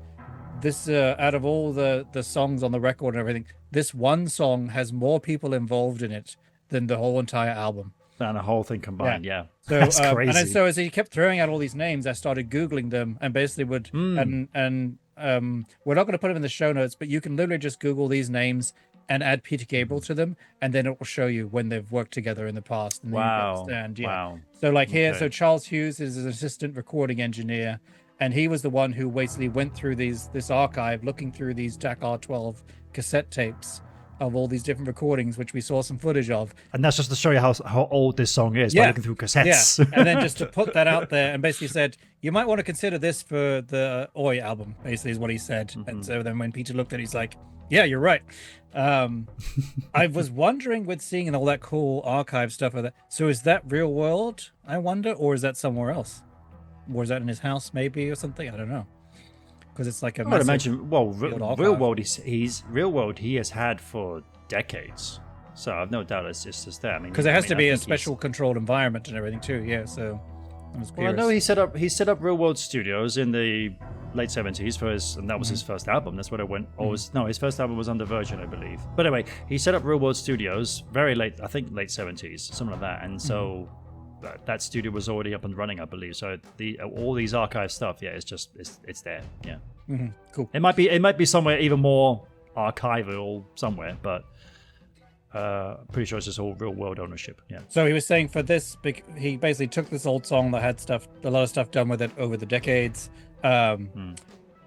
[SPEAKER 2] this out of all the songs on the record and everything, this one song has more people involved in it than the whole entire album.
[SPEAKER 1] And the whole thing combined, yeah.
[SPEAKER 2] So,
[SPEAKER 1] That's crazy.
[SPEAKER 2] And then, so as he kept throwing out all these names, I started Googling them and basically would, and we're not going to put them in the show notes, but you can literally just Google these names and add Peter Gabriel to them, and then it will show you when they've worked together in the past. And then you
[SPEAKER 1] Wow.
[SPEAKER 2] understand, yeah.
[SPEAKER 1] Wow.
[SPEAKER 2] So like here,
[SPEAKER 1] Okay.
[SPEAKER 2] so Charles Hughes is an assistant recording engineer, and he was the one who basically went through this archive, looking through these Dakar 12 cassette tapes of all these different recordings, which we saw some footage of.
[SPEAKER 1] And that's just to show you how old this song is by looking through cassettes.
[SPEAKER 2] Yeah, and then just to put that out there and basically said, you might want to consider this for the Oi album, basically is what he said. And so then when Peter looked at it, he's like, yeah, you're right. I was wondering with seeing all that cool archive stuff of that. So is that real world, I wonder, or is that somewhere else? Or is that in his house maybe or something? I don't know. Because it's like a
[SPEAKER 1] I would
[SPEAKER 2] massive
[SPEAKER 1] imagine. Well,
[SPEAKER 2] field
[SPEAKER 1] real
[SPEAKER 2] archive.
[SPEAKER 1] world. He's real world. He has had for decades. So I've no doubt it's just there. I mean,
[SPEAKER 2] Because there has to be
[SPEAKER 1] I
[SPEAKER 2] a
[SPEAKER 1] think
[SPEAKER 2] special controlled environment and everything too. Yeah, so I was
[SPEAKER 1] Well, I
[SPEAKER 2] curious.
[SPEAKER 1] know he set up Real World Studios in the late 70s for and that was his first album. That's what it went. His first album was under Virgin, I believe. But anyway, he set up Real World Studios very late. I think late 70s, something like that. And so that studio was already up and running, I believe. So all these archive stuff, yeah, it's there. Yeah.
[SPEAKER 2] Cool.
[SPEAKER 1] It might be somewhere even more archival somewhere, but pretty sure it's just all real world ownership. Yeah.
[SPEAKER 2] So he was saying for this, he basically took this old song that had a lot of stuff done with it over the decades, and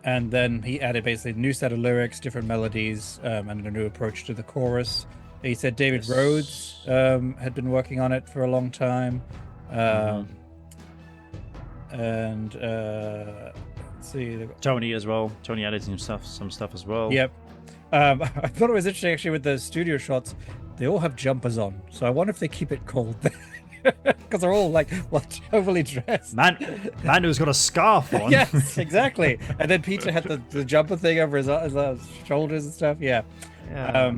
[SPEAKER 2] then he added basically a new set of lyrics, different melodies, and a new approach to the chorus. He said David Rhodes had been working on it for a long time, and let's see.
[SPEAKER 1] Tony as well. Tony added some stuff as well.
[SPEAKER 2] Yep. I thought it was interesting actually with the studio shots. They all have jumpers on, so I wonder if they keep it cold because they're all like overly dressed.
[SPEAKER 1] Man who's got a scarf on.
[SPEAKER 2] Yes, exactly. And then Peter had the jumper thing over his shoulders and stuff. Yeah.
[SPEAKER 1] Yeah.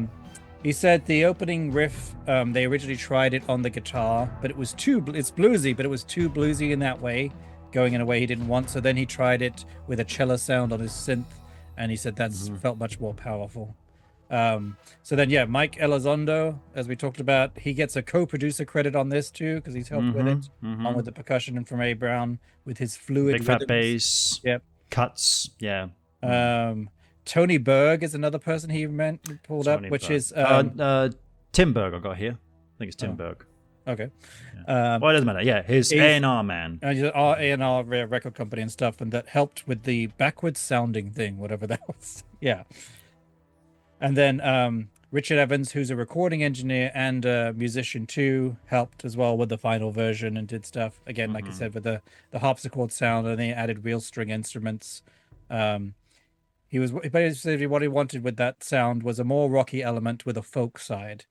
[SPEAKER 2] He said the opening riff, they originally tried it on the guitar, but it's bluesy, but it was too bluesy in that way, going in a way he didn't want. So then he tried it with a cello sound on his synth, and he said that's felt much more powerful. So then, yeah, Mike Elizondo, as we talked about, he gets a co-producer credit on this too, because he's helped with it, along with the percussion and from A. Brown with his fluid
[SPEAKER 1] Big fat
[SPEAKER 2] rhythms.
[SPEAKER 1] bass.
[SPEAKER 2] Yep.
[SPEAKER 1] Cuts. Yeah.
[SPEAKER 2] Tony Berg is another person he pulled up,
[SPEAKER 1] Tony
[SPEAKER 2] which
[SPEAKER 1] Berg.
[SPEAKER 2] is
[SPEAKER 1] Tim Berg I got here. I think it's Tim Berg.
[SPEAKER 2] okay.
[SPEAKER 1] Well, it doesn't matter. Yeah, his A&R man.
[SPEAKER 2] Our A&R record company and stuff, and that helped with the backwards sounding thing, whatever that was. Yeah. And then Richard Evans, who's a recording engineer and a musician too, helped as well with the final version and did stuff again, like I said, with the harpsichord sound, and they added real string instruments. He was basically what he wanted with that sound was a more rocky element with a folk side.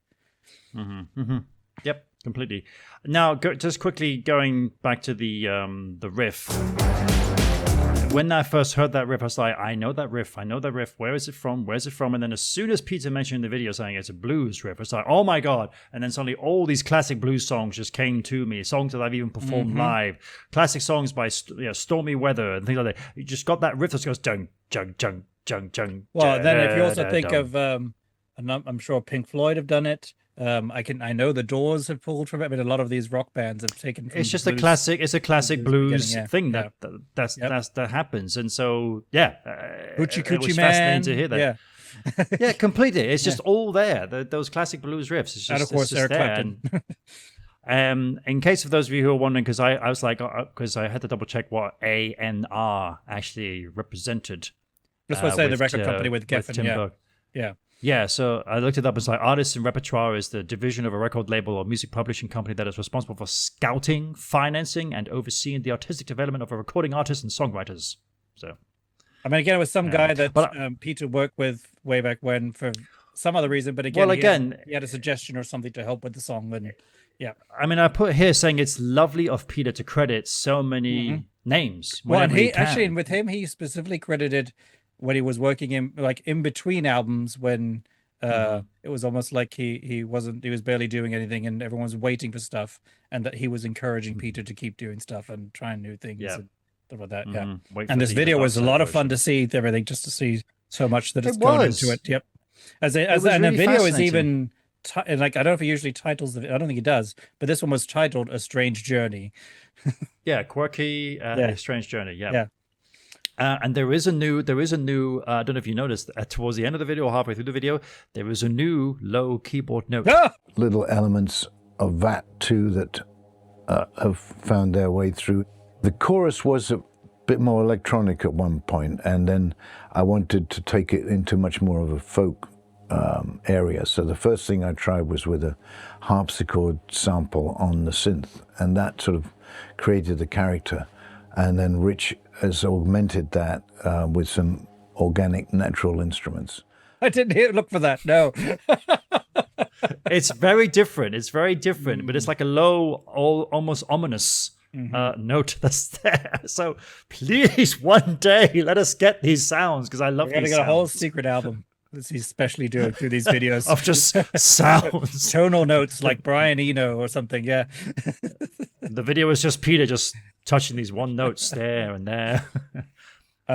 [SPEAKER 1] Yep, completely. Now, just quickly going back to the riff. When I first heard that riff, I was like, I know that riff. Where is it from? Where's it from? And then as soon as Peter mentioned in the video saying it's a blues riff, I was like, oh my God. And then suddenly all these classic blues songs just came to me, songs that I've even performed live, classic songs by Stormy Weather and things like that. You just got that riff that goes jung, jung, jung, jung, jung.
[SPEAKER 2] Well, then if you also think of, and I'm sure Pink Floyd have done it, I know the Doors have pulled from it, but a lot of these rock bands have taken. From
[SPEAKER 1] It's just
[SPEAKER 2] the
[SPEAKER 1] a
[SPEAKER 2] blues.
[SPEAKER 1] classic. It's a classic blues
[SPEAKER 2] beginning, yeah.
[SPEAKER 1] thing
[SPEAKER 2] Yeah.
[SPEAKER 1] that happens, and so yeah,
[SPEAKER 2] Hoochie
[SPEAKER 1] it was
[SPEAKER 2] Coochie
[SPEAKER 1] fascinating
[SPEAKER 2] Man.
[SPEAKER 1] to hear that.
[SPEAKER 2] Yeah.
[SPEAKER 1] Yeah, completely. It's just all there. Those classic blues riffs. It's just,
[SPEAKER 2] And of course,
[SPEAKER 1] it's just
[SPEAKER 2] Eric
[SPEAKER 1] there.
[SPEAKER 2] Clapton.
[SPEAKER 1] And in case of those of you who are wondering, because I was like, because I had to double check what ANR actually represented.
[SPEAKER 2] That's what I say. The
[SPEAKER 1] with,
[SPEAKER 2] record company with Geffen.
[SPEAKER 1] Tim
[SPEAKER 2] Yeah.
[SPEAKER 1] Burke.
[SPEAKER 2] Yeah.
[SPEAKER 1] Yeah, so I looked it up. It's like artists and repertoire is the division of a record label or music publishing company that is responsible for scouting, financing, and overseeing the artistic development of a recording artist and songwriters. So,
[SPEAKER 2] I mean, again, it was some guy that
[SPEAKER 1] but-
[SPEAKER 2] Peter worked with way back when for some other reason. But again,
[SPEAKER 1] Well,
[SPEAKER 2] he had a suggestion or something to help with the song. And yeah.
[SPEAKER 1] I mean, I put here saying it's lovely of Peter to credit so many names.
[SPEAKER 2] Well, and
[SPEAKER 1] whenever
[SPEAKER 2] he
[SPEAKER 1] can.
[SPEAKER 2] actually, and with him, he specifically credited when he was working in between albums when it was almost like he was barely doing anything and everyone was waiting for stuff, and that he was encouraging Peter to keep doing stuff and trying new things and stuff like that. Yeah.
[SPEAKER 1] Wait for
[SPEAKER 2] And this
[SPEAKER 1] the
[SPEAKER 2] video was a
[SPEAKER 1] Dark
[SPEAKER 2] lot
[SPEAKER 1] Side
[SPEAKER 2] of fun
[SPEAKER 1] version.
[SPEAKER 2] to see everything, just to see so much that it's
[SPEAKER 1] It
[SPEAKER 2] gone
[SPEAKER 1] was.
[SPEAKER 2] into it. Yep. And
[SPEAKER 1] was
[SPEAKER 2] the
[SPEAKER 1] really
[SPEAKER 2] video is
[SPEAKER 1] fascinating.
[SPEAKER 2] even like, I don't know if he usually titles I don't think he does, but this one was titled "A Strange Journey."
[SPEAKER 1] Yeah, quirky, strange journey. Yeah.
[SPEAKER 2] Yeah.
[SPEAKER 1] And there is a new. I don't know if you noticed. Towards the end of the video, or halfway through the video, there is a new low keyboard note.
[SPEAKER 2] Ah!
[SPEAKER 4] Little elements of that too that have found their way through. The chorus was a bit more electronic at one point, and then I wanted to take it into much more of a folk area. So the first thing I tried was with a harpsichord sample on the synth, and that sort of created the character. And then Rich has augmented that with some organic, natural instruments.
[SPEAKER 2] I didn't look for that. No.
[SPEAKER 1] It's very different. But it's like a low, almost ominous note that's there. So please, one day, let us get these sounds because I love
[SPEAKER 2] We got to
[SPEAKER 1] these
[SPEAKER 2] get a whole
[SPEAKER 1] sounds.
[SPEAKER 2] secret album that he's specially doing through these videos
[SPEAKER 1] Of just sounds.
[SPEAKER 2] tonal notes like Brian Eno or something. Yeah.
[SPEAKER 1] The video is just Peter just touching these one notes there and there.
[SPEAKER 2] Do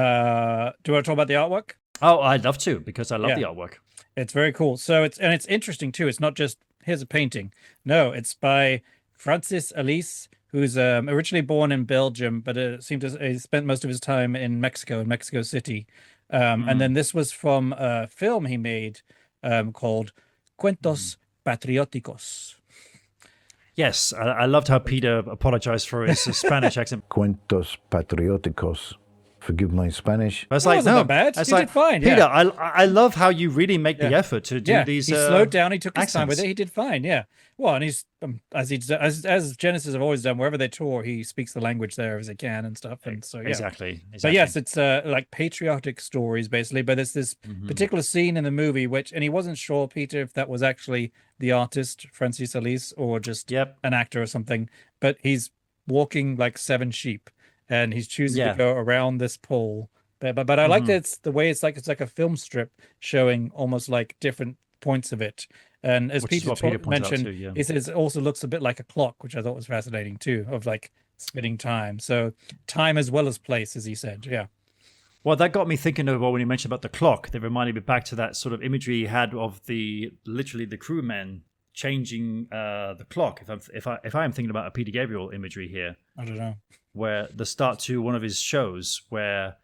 [SPEAKER 2] you want to talk about the artwork?
[SPEAKER 1] Oh, I'd love to because I love
[SPEAKER 2] Yeah.
[SPEAKER 1] the artwork.
[SPEAKER 2] It's very cool. So it's interesting too. It's not just here's a painting. No, it's by Francis Alice, who's originally born in Belgium, but he spent most of his time in Mexico City. And then this was from a film he made called Cuentos Patrióticos.
[SPEAKER 1] Yes, I loved how Peter apologized for his Spanish accent.
[SPEAKER 4] Cuentos patrióticos. Forgive my Spanish.
[SPEAKER 1] But it's
[SPEAKER 2] That
[SPEAKER 1] like,
[SPEAKER 2] wasn't
[SPEAKER 1] no,
[SPEAKER 2] that bad.
[SPEAKER 1] it's
[SPEAKER 2] You
[SPEAKER 1] like,
[SPEAKER 2] did fine,
[SPEAKER 1] Peter,
[SPEAKER 2] yeah.
[SPEAKER 1] I love how you really make the effort to do
[SPEAKER 2] Yeah,
[SPEAKER 1] these.
[SPEAKER 2] he slowed down. He took his time with
[SPEAKER 1] accents.
[SPEAKER 2] it. He did fine. Yeah. Well, and he's as Genesis have always done. Wherever they tour, he speaks the language there as he can and stuff. And so yeah.
[SPEAKER 1] Exactly.
[SPEAKER 2] But yes, it's like patriotic stories basically. But there's this particular scene in the movie and he wasn't sure, Peter, if that was actually the artist Francis Alice or just
[SPEAKER 1] Yep.
[SPEAKER 2] an actor or something. But he's walking like 7 sheep, and he's choosing
[SPEAKER 1] Yeah.
[SPEAKER 2] to go around this pole. But I like that it's the way it's like a film strip showing almost like different points of it. And as
[SPEAKER 1] Which is
[SPEAKER 2] Peter,
[SPEAKER 1] what Peter points out
[SPEAKER 2] mentioned,
[SPEAKER 1] too, yeah.
[SPEAKER 2] he says it also looks a bit like a clock, which I thought was fascinating too, of like spinning time. So time as well as place, as he said. Yeah.
[SPEAKER 1] Well, that got me thinking of when you mentioned about the clock. That reminded me back to that sort of imagery he had of literally the crewmen changing the clock. If I am thinking about a Peter Gabriel imagery here,
[SPEAKER 2] I don't know.
[SPEAKER 1] where the start to one of his shows where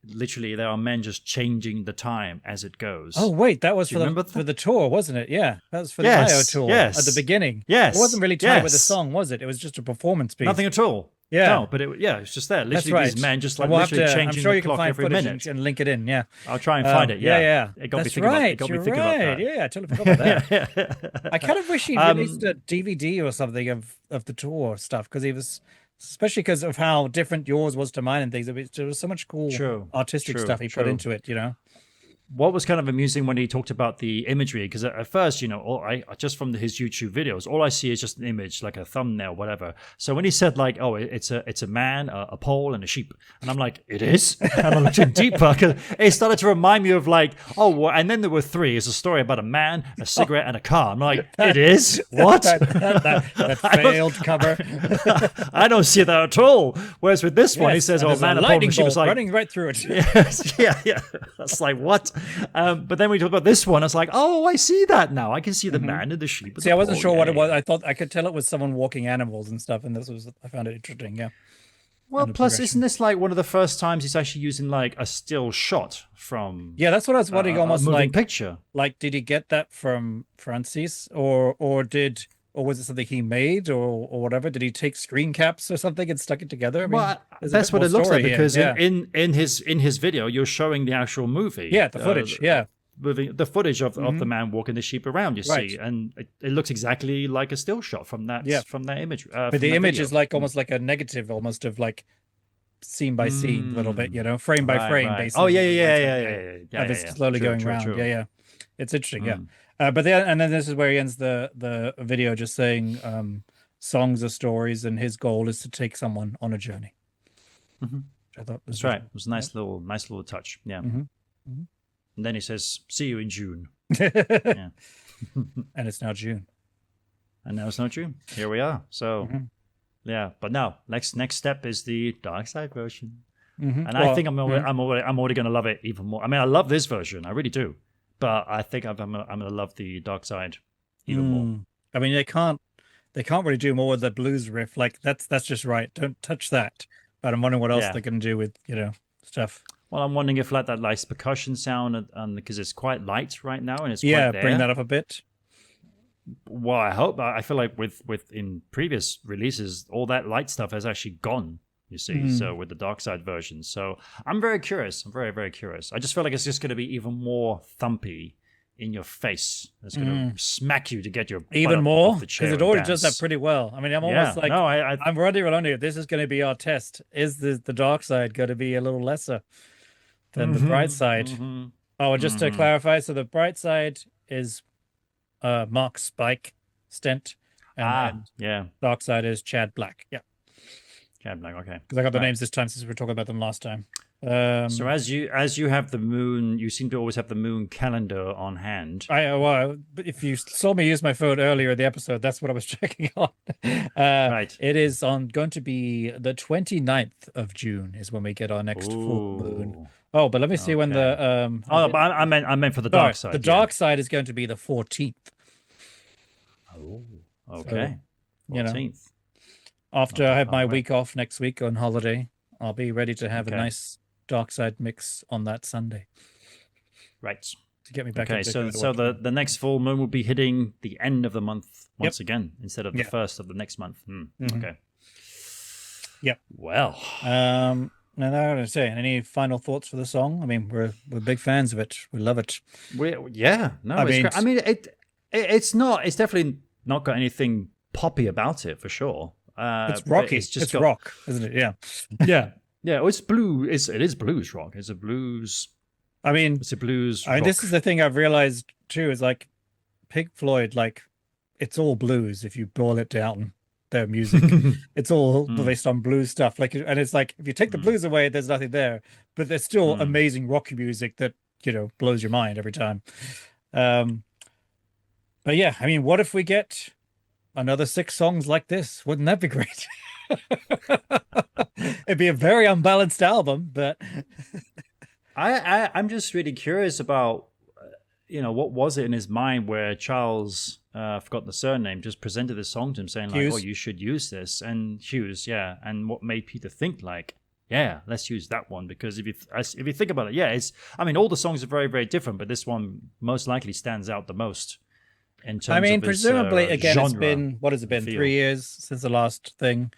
[SPEAKER 1] literally there are men just changing the time as it goes.
[SPEAKER 2] Oh wait, that was
[SPEAKER 1] Do you remember
[SPEAKER 2] for the tour, wasn't it? Yeah, that was for
[SPEAKER 1] Yes,
[SPEAKER 2] the IO tour
[SPEAKER 1] yes.
[SPEAKER 2] at the beginning.
[SPEAKER 1] Yes,
[SPEAKER 2] it wasn't really tied with the
[SPEAKER 1] yes.
[SPEAKER 2] song, was it? It was just a performance piece.
[SPEAKER 1] Nothing at all.
[SPEAKER 2] Yeah.
[SPEAKER 1] No, but it's just there.
[SPEAKER 2] That's
[SPEAKER 1] Literally
[SPEAKER 2] right.
[SPEAKER 1] these men just like
[SPEAKER 2] And we'll have
[SPEAKER 1] literally
[SPEAKER 2] to-
[SPEAKER 1] changing
[SPEAKER 2] I'm sure
[SPEAKER 1] the
[SPEAKER 2] you can
[SPEAKER 1] clock
[SPEAKER 2] find
[SPEAKER 1] every
[SPEAKER 2] footage
[SPEAKER 1] minute.
[SPEAKER 2] and link it in. Yeah,
[SPEAKER 1] I'll try and find it. Yeah. It got
[SPEAKER 2] That's
[SPEAKER 1] me thinking
[SPEAKER 2] right.
[SPEAKER 1] about. It got me
[SPEAKER 2] You're
[SPEAKER 1] thinking
[SPEAKER 2] right.
[SPEAKER 1] about that.
[SPEAKER 2] Yeah, I totally forgot about that. I kind of wish he released a DVD or something of the tour stuff because he was, especially because of how different yours was to mine and things. There was so much cool artistic stuff he put into it. You know.
[SPEAKER 1] What was kind of amusing when he talked about the imagery, because at first, just from his YouTube videos, all I see is just an image, like a thumbnail, whatever. So when he said like, oh, it's a man, a pole, and a sheep, and I'm like, it is? And I'm looking deeper, because it started to remind me of like, oh, well, and then there were 3. It's a story about a man, a cigarette, and a car. I'm like, it is? What?
[SPEAKER 2] that failed cover.
[SPEAKER 1] I don't see that at all. Whereas with this one, he
[SPEAKER 2] Yes,
[SPEAKER 1] says,
[SPEAKER 2] and
[SPEAKER 1] oh,
[SPEAKER 2] there's
[SPEAKER 1] man, a pole, and
[SPEAKER 2] lightning
[SPEAKER 1] a sheep.
[SPEAKER 2] bolt
[SPEAKER 1] It's like,
[SPEAKER 2] running right through it.
[SPEAKER 1] yes, yeah. That's like, what? But then we talk about this one. I was like, oh, I see that now. I can see the man and the sheep.
[SPEAKER 2] See, I wasn't sure what it was. I thought I could tell it was someone walking animals and stuff, and I found it interesting. Yeah.
[SPEAKER 1] Well, plus, isn't this like one of the first times he's actually using like a still shot from?
[SPEAKER 2] Yeah, that's what I was wondering. Almost
[SPEAKER 1] a moving
[SPEAKER 2] like
[SPEAKER 1] picture.
[SPEAKER 2] Like, did he get that from Francis, or was it something he made, or whatever? Did he take screen caps or something and stuck it together? I mean,
[SPEAKER 1] well, that's what it looks like, because in his video, you're showing the actual movie.
[SPEAKER 2] Yeah, the footage.
[SPEAKER 1] Moving the footage of the man walking the sheep around. You see, and it looks exactly like a still shot from that image.
[SPEAKER 2] But the image is like almost like a negative, almost of like scene by scene, a little bit, frame by frame, basically.
[SPEAKER 1] Oh yeah.
[SPEAKER 2] It's slowly going around. Yeah. It's interesting. Yeah. But then this is where he ends the video just saying songs are stories, and his goal is to take someone on a journey. I thought
[SPEAKER 1] that's right. It was a nice little touch. Yeah. And then he says, "See you in June."
[SPEAKER 2] Yeah. And it's now June.
[SPEAKER 1] And now it's not June. Here we are. So, yeah. But now, next step is the dark side version, and I think I'm already going to love it even more. I mean, I love this version, I really do, but I think I'm going to love the dark side even more.
[SPEAKER 2] I mean, they can't really do more with the blues riff. Like that's just right. Don't touch that. But I'm wondering what else they can do with stuff.
[SPEAKER 1] Well, I'm wondering if that nice percussion sound, and because it's quite light right now, and it's quite there.
[SPEAKER 2] Bring that up a bit.
[SPEAKER 1] Well, I hope. I feel like with in previous releases, all that light stuff has actually gone. You see, so with the dark side version. So I'm very curious. I'm very, very curious. I just feel like it's just going to be even more thumpy in your face. It's going to smack you to get your
[SPEAKER 2] even more, because it already does that pretty well. I mean, I'm almost like,
[SPEAKER 1] no,
[SPEAKER 2] I'm already wondering if this is going to be our test. Is the dark side going to be a little lesser than the bright side? Oh, and just to clarify, so the bright side is Mark Spike Stent, and dark side is Chad Black. Yeah,
[SPEAKER 1] Chad Black. Okay,
[SPEAKER 2] because I got the names this time since we were talking about them last time.
[SPEAKER 1] So as you have the moon, you seem to always have the moon calendar on hand.
[SPEAKER 2] But if you saw me use my phone earlier in the episode, that's what I was checking on. Right. It is going to be the 29th of June is when we get our next full moon. Oh, but let me see when the
[SPEAKER 1] but I meant for the dark side.
[SPEAKER 2] The dark side is going to be the 14th.
[SPEAKER 1] Oh, okay.
[SPEAKER 2] So, 14th. After I have my week off next week on holiday, I'll be ready to have a nice dark side mix on that Sunday.
[SPEAKER 1] Right.
[SPEAKER 2] To get me back.
[SPEAKER 1] Okay, so the next full moon will be hitting the end of the month once again, instead of the first of the next month. Okay.
[SPEAKER 2] Yep.
[SPEAKER 1] Well.
[SPEAKER 2] And I want to say, any final thoughts for the song? I mean, we're big fans of it. We love it.
[SPEAKER 1] I mean, it's definitely not got anything poppy about it for sure.
[SPEAKER 2] It's rocky. It's rock, isn't it? Yeah.
[SPEAKER 1] Yeah. Well, it's blues. It is blues rock. It's a blues.
[SPEAKER 2] I mean,
[SPEAKER 1] it's a blues.
[SPEAKER 2] I mean, this is the thing I've realized too. Is like Pink Floyd. Like, it's all blues if you boil it down. Their music, it's all based on blues stuff. Like, and it's like if you take the blues away, there's nothing there. But there's still amazing rocky music that blows your mind every time. But yeah, I mean, what if we get another 6 songs like this? Wouldn't that be great? It'd be a very unbalanced album, but
[SPEAKER 1] I'm just really curious about what was it in his mind where Charles, I've forgotten the surname, just presented this song to him saying
[SPEAKER 2] Hughes.
[SPEAKER 1] like, oh, you should use this, and Hughes, and what made Peter think like, yeah, let's use that one, because if you think about it, all the songs are very, very different, but this one most likely stands out the most. In terms of
[SPEAKER 2] presumably, again,
[SPEAKER 1] genre,
[SPEAKER 2] it's been, what has it been, 3 years since the last thing.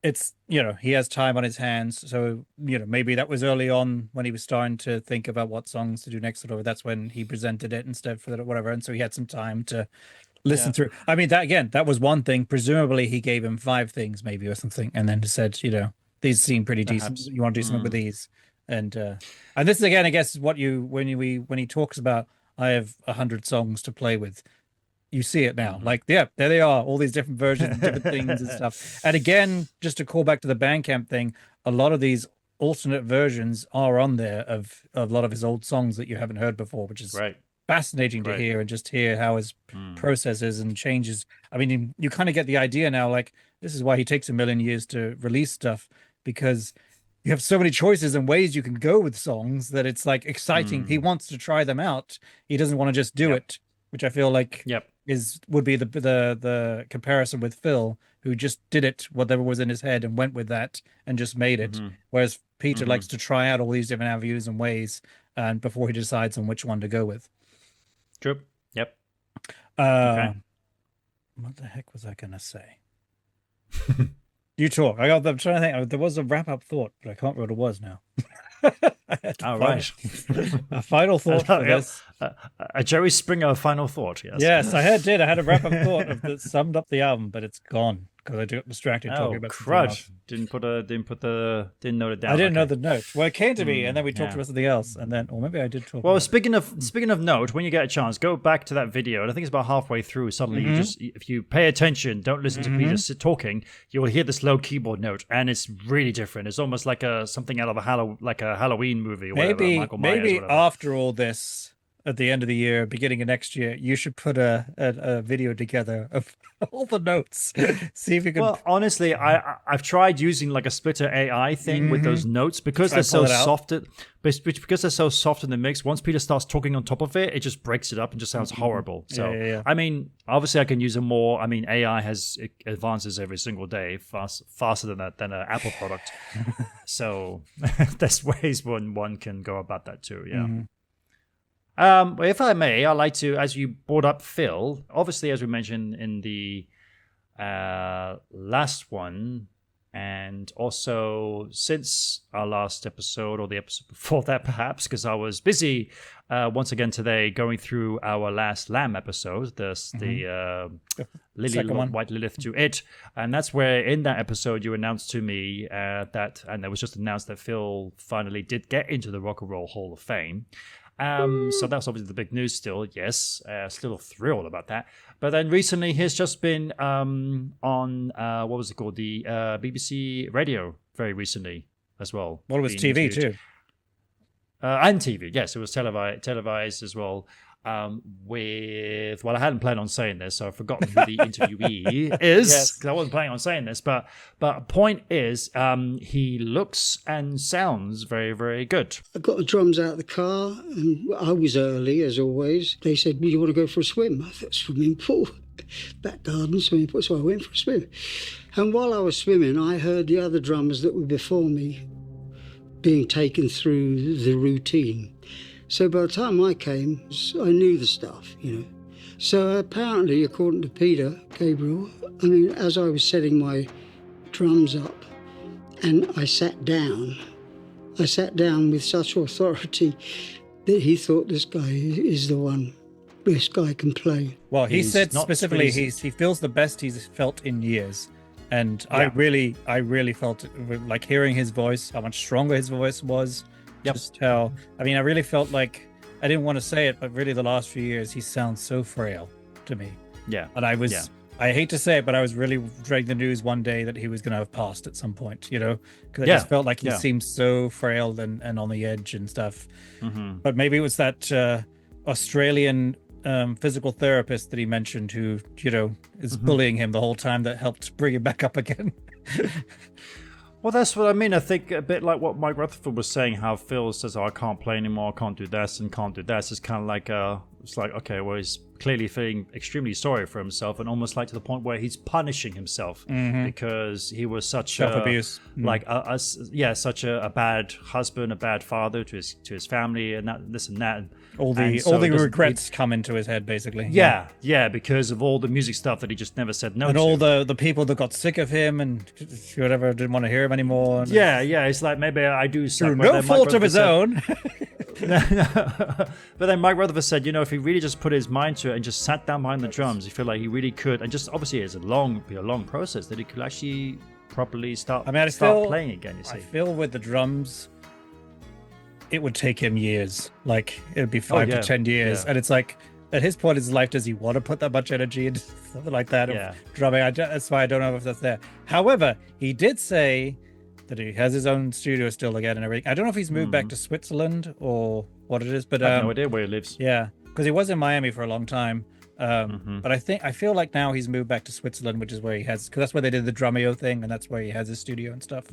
[SPEAKER 2] It's, he has time on his hands. So, maybe that was early on when he was starting to think about what songs to do next or whatever. That's when he presented it instead for whatever. And so he had some time to listen through. I mean, that was one thing. Presumably he gave him 5 things maybe or something. And then said, these seem pretty decent. You want to do something with these. And this is, again, I guess what when he talks about, I have 100 songs to play with. You see it now. Like, there they are, all these different versions and different things and stuff. And again, just to call back to the Bandcamp thing, a lot of these alternate versions are on there of a lot of his old songs that you haven't heard before, which is fascinating to hear, and just hear how his processes and changes. I mean, you kind of get the idea now, like, this is why he takes a million years to release stuff, because you have so many choices and ways you can go with songs that it's like exciting. He wants to try them out. He doesn't want to just do it, which I feel like would be the comparison with Phil, who just did it, whatever was in his head, and went with that and just made it. Whereas Peter likes to try out all these different avenues and ways, and before he decides on which one to go with.
[SPEAKER 1] True. Yep.
[SPEAKER 2] Okay. What the heck was I gonna say? You talk. I'm trying to think. There was a wrap-up thought, but I can't remember what it was now.
[SPEAKER 1] All right.
[SPEAKER 2] A final thought for this.
[SPEAKER 1] A Jerry Springer final thought. Yes.
[SPEAKER 2] Yes, I had a wrap-up thought that summed up the album, but it's gone because I got distracted talking about something else. Didn't
[SPEAKER 1] note it down.
[SPEAKER 2] I didn't know the note. Well, it came to me, and then we talked about something else, and then, or maybe I did talk.
[SPEAKER 1] Well, speaking of note, when you get a chance, go back to that video, and I think it's about halfway through. Suddenly, if you pay attention, don't listen to Peter talking, you will hear this low keyboard note, and it's really different. It's almost like something out of a Halloween movie. Or whatever, Michael Myers,
[SPEAKER 2] maybe
[SPEAKER 1] whatever.
[SPEAKER 2] After all this, at the end of the year, beginning of next year, you should put a video together of all the notes. See if you can.
[SPEAKER 1] Well, honestly, I've tried using like a splitter AI thing with those notes because they're so soft. Because they're so soft in the mix. Once Peter starts talking on top of it, it just breaks it up and just sounds horrible. So, I mean, obviously, I can use it more. I mean, AI has advances every single day, faster than an Apple product. So there's ways one can go about that too. Yeah. If I may, I'd like to, as you brought up Phil, obviously, as we mentioned in the last one, and also since our last episode, or the episode before that, perhaps, because I was busy once again today going through our last Lamb episode, the White Lilith to It. And that's where, in that episode, you announced to me and it was just announced that Phil finally did get into the Rock and Roll Hall of Fame. So that's obviously the big news still. Yes, still thrilled about that. But then recently he's just been on, what was it called? The BBC Radio very recently as well.
[SPEAKER 2] Well, it was TV too.
[SPEAKER 1] And TV, yes. It was televised as well. I hadn't planned on saying this, so I've forgotten who the interviewee is, because I wasn't planning on saying this. But point is, he looks and sounds very, very good.
[SPEAKER 5] I got the drums out of the car, and I was early, as always. They said, "Do you want to go for a swim?" I thought, swimming pool, back garden swimming pool, so I went for a swim. And while I was swimming, I heard the other drummers that were before me being taken through the routine. So by the time I came, I knew the stuff, you know. So apparently, according to Peter Gabriel, I mean, as I was setting my drums up and I sat down with such authority that he thought this guy is the one. This guy can play.
[SPEAKER 2] Well, he said specifically he feels the best he's felt in years. And I really felt it, like hearing his voice, how much stronger his voice was. Just how, I mean, I really felt like, I didn't want to say it, but really the last few years, he sounds so frail to me. Yeah. And I hate to say it, but I was really dreading the news one day that he was going to have passed at some point, you know, because I just felt like he seemed so frail and on the edge and stuff. But maybe it was that Australian physical therapist that he mentioned who, you know, is bullying him the whole time that helped bring him back up again.
[SPEAKER 1] Well, that's what I mean. I think a bit like what Mike Rutherford was saying, how Phil says, "Oh, I can't play anymore, I can't do this and can't do this." It's kind of like, it's like, okay, well, he's clearly feeling extremely sorry for himself, and almost like to the point where he's punishing himself because he was such
[SPEAKER 2] self-abuse,
[SPEAKER 1] such a bad husband, a bad father to his family, and that, this and that.
[SPEAKER 2] All the regrets come into his head, basically.
[SPEAKER 1] Yeah, because of all the music stuff that he just never said no to.
[SPEAKER 2] And all the people that got sick of him and whatever, didn't want to hear him anymore. And
[SPEAKER 1] it's like, maybe I do suck.
[SPEAKER 2] Through no fault of his own.
[SPEAKER 1] But then Mike Rutherford said, you know, if he really just put his mind to it and just sat down behind the drums, he feel like he really could, and just obviously it's a long process that he could actually properly start playing again, you see.
[SPEAKER 2] I feel with the drums, it would take him years. Like, it would be 5 to 10 years. And it's like, at his point in his life, does he want to put that much energy into something like that? Of drumming? That's why I don't know if that's there. However, he did say that he has his own studio still again and everything. I don't know if he's moved back to Switzerland or what it is, but
[SPEAKER 1] I have no idea where he lives.
[SPEAKER 2] Yeah, because he was in Miami for a long time. But I feel like now he's moved back to Switzerland, which is where he has, because that's where they did the Drumeo thing, and that's where he has his studio and stuff.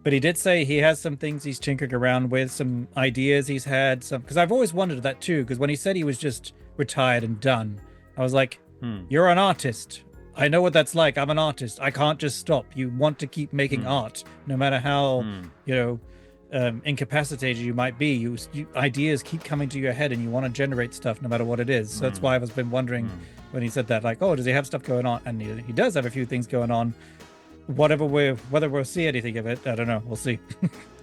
[SPEAKER 2] But he did say he has some things he's tinkering around with, some ideas he's had, some because I've always wondered that too. Because when he said he was just retired and done, I was like, "You're an artist. I know what that's like. I'm an artist. I can't just stop. You want to keep making art, no matter how incapacitated you might be. You ideas keep coming to your head, and you want to generate stuff, no matter what it is. So that's why I've been wondering when he said that, like, oh, does he have stuff going on? And he does have a few things going on. Whether we'll see anything of it, I don't know. We'll see.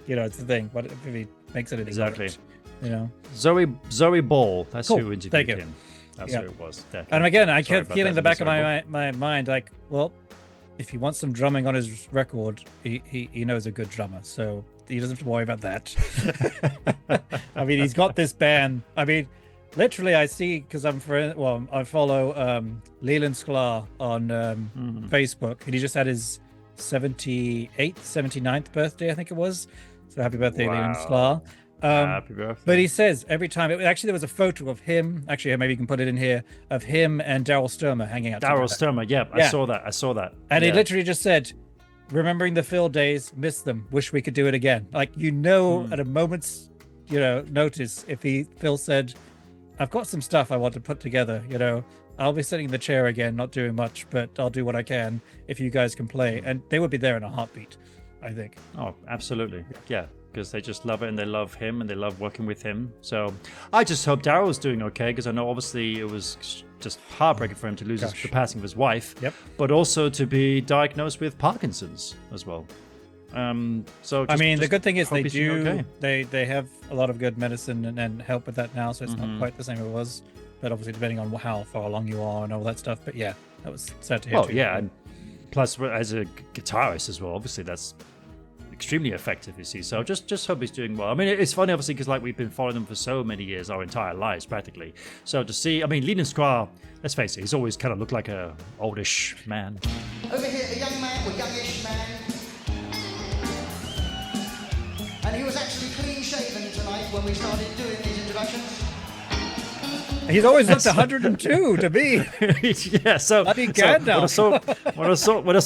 [SPEAKER 2] It's the thing. What if he makes anything?
[SPEAKER 1] Exactly.
[SPEAKER 2] Of it,
[SPEAKER 1] Zoe Ball. That's
[SPEAKER 2] Cool.
[SPEAKER 1] who interviewed
[SPEAKER 2] Thank you.
[SPEAKER 1] him. That's who it was. Definitely.
[SPEAKER 2] And again, I
[SPEAKER 1] Sorry
[SPEAKER 2] kept
[SPEAKER 1] about
[SPEAKER 2] feeling in
[SPEAKER 1] that,
[SPEAKER 2] the back of
[SPEAKER 1] Zoe Ball.
[SPEAKER 2] my mind, like, well, if he wants some drumming on his record, he knows a good drummer, so he doesn't have to worry about that. I mean, he's got this band. I mean, literally, I see because I follow Leland Sklar on Facebook, and he just had his 79th birthday, I think it was. So happy birthday, Leland Sklar.
[SPEAKER 1] Happy birthday.
[SPEAKER 2] But he says every time, actually, there was a photo of him. Actually, maybe you can put it in here of him and Daryl Sturmer hanging out.
[SPEAKER 1] Daryl
[SPEAKER 2] together.
[SPEAKER 1] Sturmer, yeah, I saw that.
[SPEAKER 2] And he literally just said, remembering the Phil days, miss them, wish we could do it again. Like, at a moment's, notice, if Phil said, I've got some stuff I want to put together, I'll be sitting in the chair again, not doing much, but I'll do what I can if you guys can play. And they would be there in a heartbeat, I think.
[SPEAKER 1] Oh, absolutely. Yeah, because they just love it and they love him and they love working with him. So I just hope Daryl's doing okay, because I know obviously it was just heartbreaking for him to lose the passing of his wife, but also to be diagnosed with Parkinson's as well. So
[SPEAKER 2] the good thing is
[SPEAKER 1] hope he's doing okay.
[SPEAKER 2] they have a lot of good medicine and help with that now, so it's not quite the same as it was. But obviously, depending on how far along you are and all that stuff. But yeah, that was sad to hear.
[SPEAKER 1] Oh yeah, and plus as a guitarist as well, obviously that's extremely effective, you see. So just hope he's doing well. I mean, it's funny obviously because we've been following him for so many years, our entire lives practically. So to see, Leland Sklar, let's face it, he's always kind of looked like a oldish man.
[SPEAKER 3] Over here, a young man, or youngish man. And he was actually clean shaven tonight when we started doing these introductions.
[SPEAKER 2] He's always looked 102 to me.
[SPEAKER 1] Yeah, so when I saw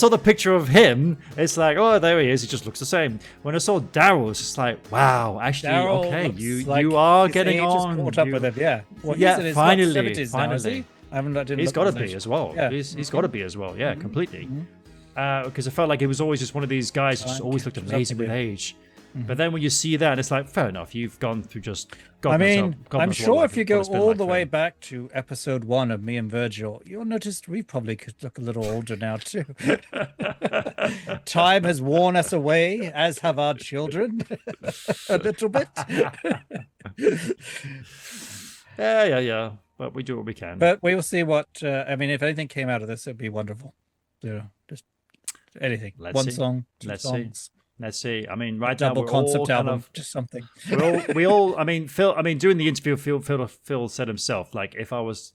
[SPEAKER 1] the picture of him, it's like, oh, there he is. He just looks the same. When I saw Daryl, it's just like, wow, actually,
[SPEAKER 2] Daryl
[SPEAKER 1] okay,
[SPEAKER 2] like
[SPEAKER 1] you are
[SPEAKER 2] his
[SPEAKER 1] getting
[SPEAKER 2] age
[SPEAKER 1] on.
[SPEAKER 2] Caught up with him, yeah. Well,
[SPEAKER 1] yeah,
[SPEAKER 2] he's in his
[SPEAKER 1] finally.
[SPEAKER 2] Now, is he?
[SPEAKER 1] He's got to be as well.
[SPEAKER 2] Yeah.
[SPEAKER 1] He's got to be as well. Yeah, completely. Because I felt like he was always just one of these guys who just always looked amazing with age. But then when you see that, it's like, fair enough. You've gone through just.
[SPEAKER 2] I'm sure if you go all the way back to episode 1 of Me and Virgil, you'll notice we probably could look a little older now too. Time has worn us away, as have our children, a little bit.
[SPEAKER 1] Yeah. But we do what we can.
[SPEAKER 2] But we will see what. If anything came out of this, it'd be wonderful. Just anything. One song, two songs.
[SPEAKER 1] Let's see. Right
[SPEAKER 2] double
[SPEAKER 1] now, we're
[SPEAKER 2] concept
[SPEAKER 1] all kind
[SPEAKER 2] album,
[SPEAKER 1] of,
[SPEAKER 2] just something.
[SPEAKER 1] Phil. During the interview, Phil said himself, like, if I was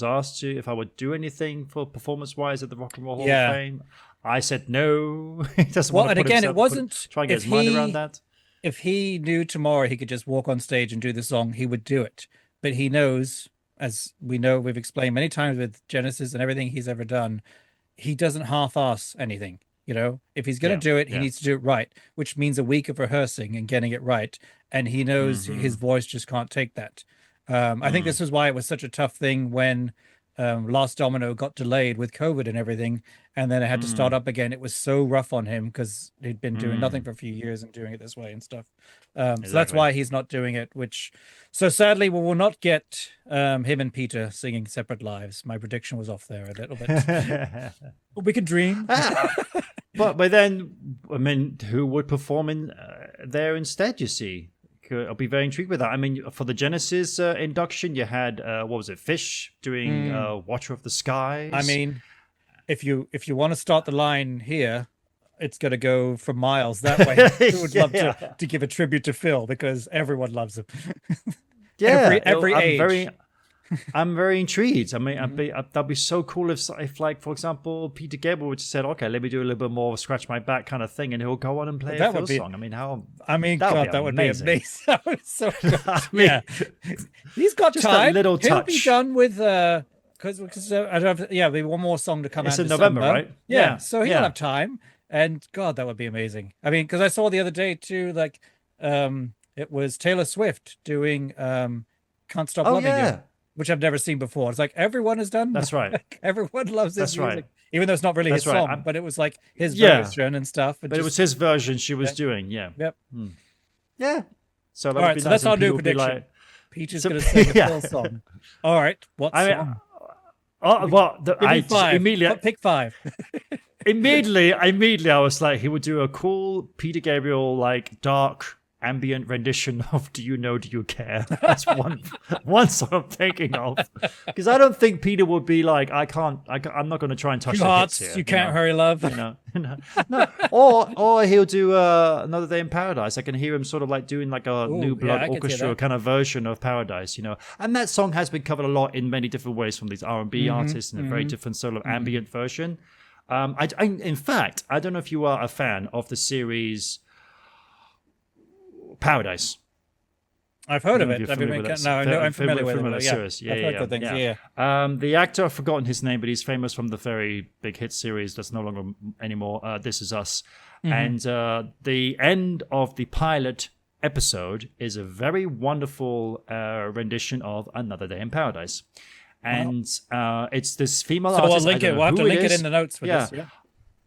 [SPEAKER 1] asked if I would do anything for performance-wise at the Rock and Roll Hall of Fame, I said no. He doesn't want to put himself,
[SPEAKER 2] it wasn't.
[SPEAKER 1] Try and get his mind around that.
[SPEAKER 2] If he knew tomorrow he could just walk on stage and do the song, he would do it. But he knows, as we know, we've explained many times with Genesis and everything he's ever done, he doesn't half-ass anything. If he's going to do it, he needs to do it right, which means a week of rehearsing and getting it right. And he knows his voice just can't take that. I think this is why it was such a tough thing when Last Domino got delayed with COVID and everything, and then it had to start up again. It was so rough on him because he'd been doing nothing for a few years and doing it this way and stuff. So that's why he's not doing it, so sadly we will not get him and Peter singing separate lives. My prediction was off there a little bit. We could dream.
[SPEAKER 1] But then, who would perform in there instead, you see? I'll be very intrigued with that. For the Genesis induction, you had, Fish doing Watcher of the Skies?
[SPEAKER 2] If you want to start the line here, it's going to go for miles that way. Who would love to give a tribute to Phil, because everyone loves him.
[SPEAKER 1] Yeah,
[SPEAKER 2] every age.
[SPEAKER 1] I'm very intrigued. That'd be so cool if, like, for example, Peter Gabriel would have said, "Okay, let me do a little bit more scratch my back kind of thing," and he'll go on and play a Phil song.
[SPEAKER 2] That would be amazing. That would be so good. He's got
[SPEAKER 1] just
[SPEAKER 2] time.
[SPEAKER 1] A little touch.
[SPEAKER 2] He'll be done with because I don't have. There'll be one more song to come out.
[SPEAKER 1] It's in November, right?
[SPEAKER 2] Yeah. So he'll have time. And God, that would be amazing. I mean, because I saw the other day too, like it was Taylor Swift doing "Can't Stop
[SPEAKER 1] Oh
[SPEAKER 2] Loving You,"
[SPEAKER 1] yeah,
[SPEAKER 2] which I've never seen before. It's like everyone has done.
[SPEAKER 1] that's right.
[SPEAKER 2] Like, everyone loves this
[SPEAKER 1] That's
[SPEAKER 2] music,
[SPEAKER 1] right.
[SPEAKER 2] even though it's not really his
[SPEAKER 1] That's right.
[SPEAKER 2] song, but it was like his
[SPEAKER 1] Yeah.
[SPEAKER 2] version and stuff. And
[SPEAKER 1] But it was his version she was
[SPEAKER 2] Yeah.
[SPEAKER 1] doing. Yeah.
[SPEAKER 2] Yep.
[SPEAKER 1] Yeah. So that
[SPEAKER 2] All
[SPEAKER 1] would
[SPEAKER 2] right,
[SPEAKER 1] be
[SPEAKER 2] so
[SPEAKER 1] nice.
[SPEAKER 2] that's our
[SPEAKER 1] And
[SPEAKER 2] new
[SPEAKER 1] people would be
[SPEAKER 2] prediction.
[SPEAKER 1] like,
[SPEAKER 2] Peach is
[SPEAKER 1] So-
[SPEAKER 2] going to sing a
[SPEAKER 1] yeah.
[SPEAKER 2] Phil song. All right, what
[SPEAKER 1] I mean,
[SPEAKER 2] song?
[SPEAKER 1] oh well,
[SPEAKER 2] Give me
[SPEAKER 1] I
[SPEAKER 2] five.
[SPEAKER 1] immediately,
[SPEAKER 2] Pick five.
[SPEAKER 1] immediately, I was like, he would do a cool Peter Gabriel like dark ambient rendition of "Do You Know, Do You Care." That's one song I'm thinking of, because I don't think Peter would be like, I'm not going to try and touch
[SPEAKER 2] Two
[SPEAKER 1] the
[SPEAKER 2] hearts,
[SPEAKER 1] hits here.
[SPEAKER 2] you can't
[SPEAKER 1] know?
[SPEAKER 2] hurry, love.
[SPEAKER 1] No. Or he'll do Another Day in Paradise. I can hear him sort of like doing like a New
[SPEAKER 2] yeah,
[SPEAKER 1] Blood
[SPEAKER 2] I can see
[SPEAKER 1] Orchestra
[SPEAKER 2] that.
[SPEAKER 1] kind of version of Paradise, And that song has been covered a lot in many different ways from these R&B artists in a very different sort of ambient version. In fact, I don't know if you are a fan of the series Paradise.
[SPEAKER 2] I've heard of
[SPEAKER 1] If you're
[SPEAKER 2] it.
[SPEAKER 1] familiar with that-
[SPEAKER 2] No, I know, I'm familiar with
[SPEAKER 1] that
[SPEAKER 2] it.
[SPEAKER 1] series.
[SPEAKER 2] I've heard good things. Yeah.
[SPEAKER 1] The actor, I've forgotten his name, but he's famous from the very big hit series that's no longer anymore. This Is Us. And the end of the pilot episode is a very wonderful rendition of Another Day in Paradise. And it's this female
[SPEAKER 2] So
[SPEAKER 1] artist.
[SPEAKER 2] I'll link
[SPEAKER 1] I
[SPEAKER 2] it.
[SPEAKER 1] don't know
[SPEAKER 2] We'll have to
[SPEAKER 1] who
[SPEAKER 2] link it
[SPEAKER 1] is.
[SPEAKER 2] in the notes for
[SPEAKER 1] Yeah.
[SPEAKER 2] this. Yeah.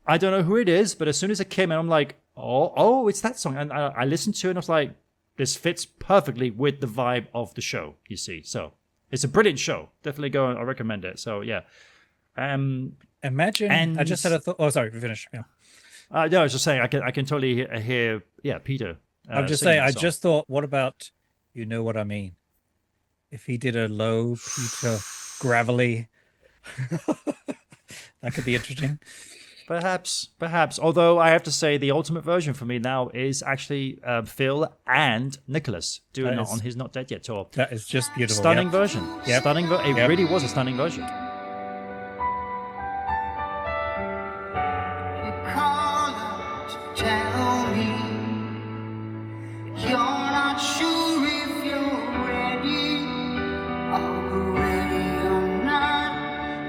[SPEAKER 1] I don't know who it is, but as soon as it came in, I'm like, oh, it's that song. And I listened to it and I was like, this fits perfectly with the vibe of the show, you see. So it's a brilliant show. Definitely go. I recommend it. So yeah.
[SPEAKER 2] Imagine. I just had a thought. Oh, sorry. Finish. Yeah.
[SPEAKER 1] No, I was just saying, I can totally hear Peter.
[SPEAKER 2] I'm just
[SPEAKER 1] singing
[SPEAKER 2] saying.
[SPEAKER 1] that
[SPEAKER 2] I
[SPEAKER 1] song.
[SPEAKER 2] just thought. What about? You know what I mean? If he did a low, Peter, gravelly, that could be interesting.
[SPEAKER 1] Perhaps. Although I have to say, the ultimate version for me now is actually Phil and Nicholas doing
[SPEAKER 2] That
[SPEAKER 1] it
[SPEAKER 2] is-
[SPEAKER 1] on He's Not Dead Yet tour.
[SPEAKER 2] That is just beautiful.
[SPEAKER 1] Stunning
[SPEAKER 2] Yep.
[SPEAKER 1] version.
[SPEAKER 2] Yep.
[SPEAKER 1] Stunning. It
[SPEAKER 2] Yep.
[SPEAKER 1] really was a stunning version.
[SPEAKER 3] You call up to tell me you're not sure if you're ready. Are you ready or not?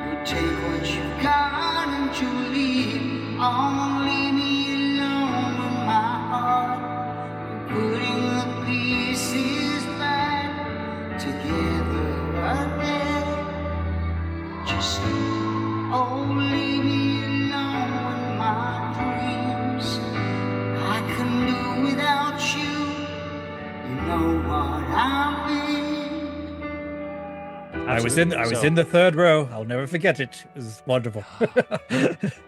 [SPEAKER 3] You take what you got and you leave. Oh, leave me alone with my heart. You're putting the pieces back together again. Just leave me alone with my dreams. I can do without you. You know what I mean.
[SPEAKER 2] I was in the third row. I'll never forget it. It was wonderful.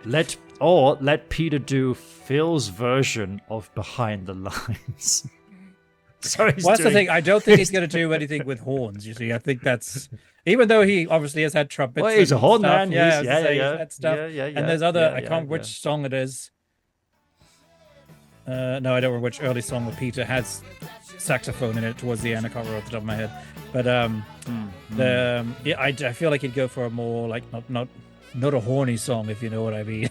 [SPEAKER 1] Let Peter do Phil's version of Behind the Lines. So he's
[SPEAKER 2] Well, that's the
[SPEAKER 1] doing-
[SPEAKER 2] thing. I don't think he's going to do anything with horns. You see, I think that's even though he obviously has had trumpets.
[SPEAKER 1] Well, he's a
[SPEAKER 2] and
[SPEAKER 1] horn
[SPEAKER 2] stuff.
[SPEAKER 1] man.
[SPEAKER 2] Yeah,
[SPEAKER 1] He's-
[SPEAKER 2] I was
[SPEAKER 1] yeah,
[SPEAKER 2] gonna say,
[SPEAKER 1] yeah,
[SPEAKER 2] he's had stuff.
[SPEAKER 1] yeah,
[SPEAKER 2] And there's other. I can't remember which
[SPEAKER 1] yeah.
[SPEAKER 2] song it is. No, I don't remember which early song with Peter has saxophone in it towards the end. I can't remember off the top of my head. But I feel like he'd go for a more like not a horny song, if you know what I mean.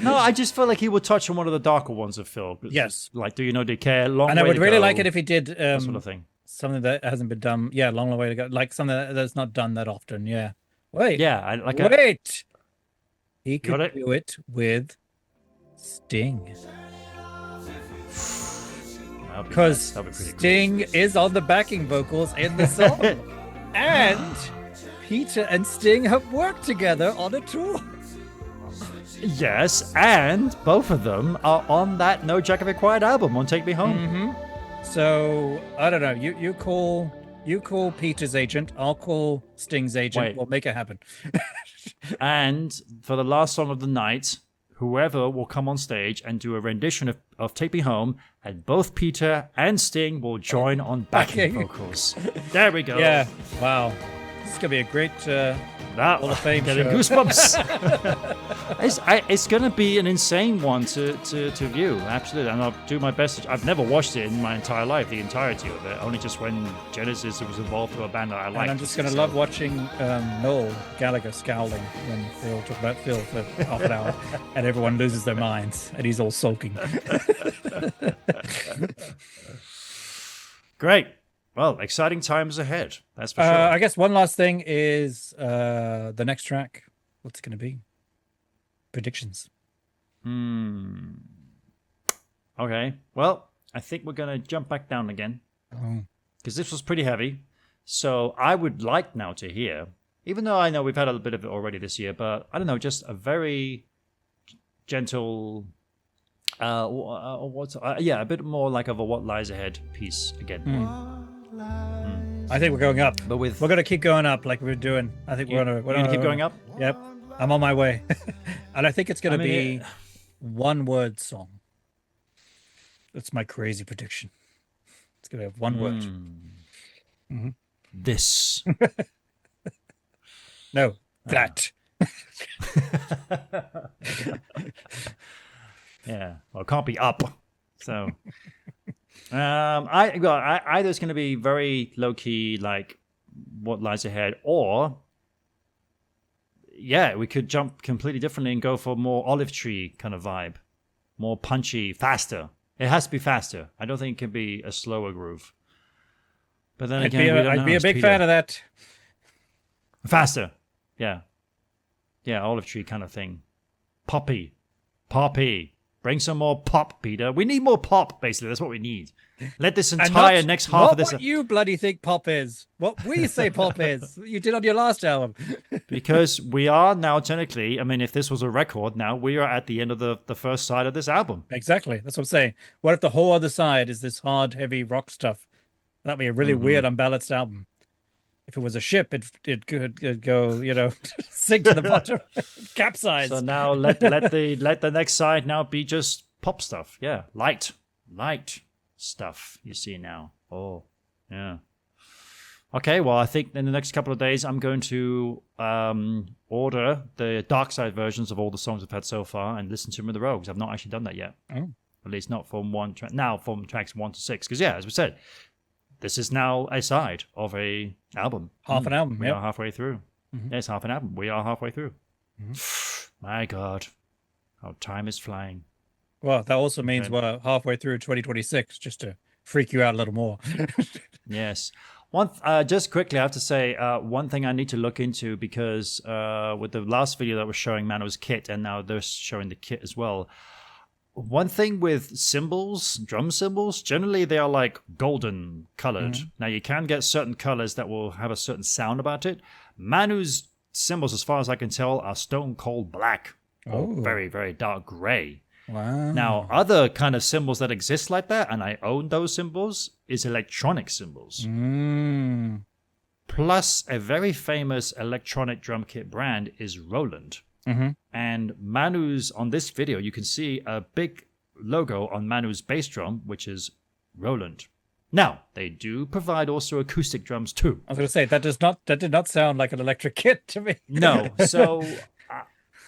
[SPEAKER 1] No, I just feel like he would touch on one of the darker ones of Phil.
[SPEAKER 2] Yes.
[SPEAKER 1] Like Do You Know, Do You Care? Long
[SPEAKER 2] And I
[SPEAKER 1] Way
[SPEAKER 2] would
[SPEAKER 1] to
[SPEAKER 2] really
[SPEAKER 1] Go,
[SPEAKER 2] like it if he did
[SPEAKER 1] that sort of thing.
[SPEAKER 2] something that hasn't been done. Yeah, long way to go. Like something that's not done that often. Yeah. Wait.
[SPEAKER 1] Yeah, I like
[SPEAKER 2] Wait. He
[SPEAKER 1] Got
[SPEAKER 2] could
[SPEAKER 1] it?
[SPEAKER 2] do it with Sting. Because
[SPEAKER 1] that'd be pretty cool.
[SPEAKER 2] Sting is on the backing vocals in the song. And Peter and Sting have worked together on a tour.
[SPEAKER 1] Yes, and both of them are on that No Jacket Required album on Take Me Home.
[SPEAKER 2] So I don't know. You call Peter's agent. I'll call Sting's agent.
[SPEAKER 1] Wait.
[SPEAKER 2] We'll make it happen.
[SPEAKER 1] And for the last song of the night, whoever will come on stage and do a rendition of Take Me Home, and both Peter and Sting will join on backing
[SPEAKER 2] Okay.
[SPEAKER 1] vocals. There we go.
[SPEAKER 2] Yeah. Wow. This is gonna be a great.
[SPEAKER 1] That
[SPEAKER 2] Hall of Fame
[SPEAKER 1] getting
[SPEAKER 2] show.
[SPEAKER 1] goosebumps. It's going to be an insane one to view, absolutely. And I'll do my best. I've never watched it in my entire life, the entirety of it. Only just when Genesis was involved with a band that I liked.
[SPEAKER 2] And I'm just gonna love watching Noel Gallagher scowling when they'll talk about Phil for half an hour, and everyone loses their minds, and he's all sulking.
[SPEAKER 1] Great. Well, exciting times ahead. That's for sure.
[SPEAKER 2] I guess one last thing is the next track. What's it going to be? predictions.
[SPEAKER 1] Okay. Well, I think we're going to jump back down again. Because this was pretty heavy. So I would like now to hear, even though I know we've had a little bit of it already this year, but I don't know, just a very gentle, a bit more like of a What Lies Ahead piece again.
[SPEAKER 2] I think we're going up.
[SPEAKER 1] But we're
[SPEAKER 2] going to keep going up like we're doing. I think we're going to
[SPEAKER 1] keep going up?
[SPEAKER 2] Yep. I'm on my way. And I think it's going to be one word song. That's my crazy prediction. It's going to have one word.
[SPEAKER 1] This.
[SPEAKER 2] No, that.
[SPEAKER 1] Yeah. Well, it can't be up. So, either it's going to be very low key, like What Lies Ahead, or we could jump completely differently and go for more Olive Tree kind of vibe, more punchy, faster. It has to be faster. I don't think it can be a slower groove. But then again,
[SPEAKER 2] I'd be a big fan of that.
[SPEAKER 1] Faster. Yeah. Yeah, Olive Tree kind of thing. Poppy. Bring some more pop, Peter. We need more pop, basically. That's what we need. Let this entire next half of this...
[SPEAKER 2] What you bloody think pop is. What we say pop is. You did on your last album.
[SPEAKER 1] Because we are now technically... I mean, if this was a record now, we are at the end of the first side of this album.
[SPEAKER 2] Exactly. That's what I'm saying. What if the whole other side is this hard, heavy rock stuff? That'd be a really weird, unbalanced album. If it was a ship, it could go, sink to the bottom, capsize.
[SPEAKER 1] So now let the next side now be just pop stuff. Yeah, light stuff. You see now. Oh, yeah. Okay, well, I think in the next couple of days I'm going to order the dark side versions of all the songs I've had so far and listen to them in the row because I've not actually done that yet.
[SPEAKER 2] Oh.
[SPEAKER 1] At least not from from tracks 1 to 6. Because as we said. This is now a side of a album.
[SPEAKER 2] Half an album,
[SPEAKER 1] We are halfway through. It's half an album. We are halfway through. My God. How time is flying.
[SPEAKER 2] Well, that also means we're halfway through 2026, just to freak you out a little more.
[SPEAKER 1] Yes. Just quickly, I have to say one thing I need to look into because with the last video that was showing Mano's kit and now they're showing the kit as well. One thing with cymbals, drum cymbals, generally they are like golden colored. Now you can get certain colors that will have a certain sound about it. Manu's cymbals, as far as I can tell, are stone cold black or very, very dark gray.
[SPEAKER 2] Wow.
[SPEAKER 1] Now, other kind of cymbals that exist like that, and I own those cymbals, is electronic cymbals. Plus, a very famous electronic drum kit brand is Roland. And Manu's, on this video, you can see a big logo on Manu's bass drum, which is Roland. Now, they do provide also acoustic drums too.
[SPEAKER 2] I was going to say, that did not sound like an electric kit to me.
[SPEAKER 1] No, so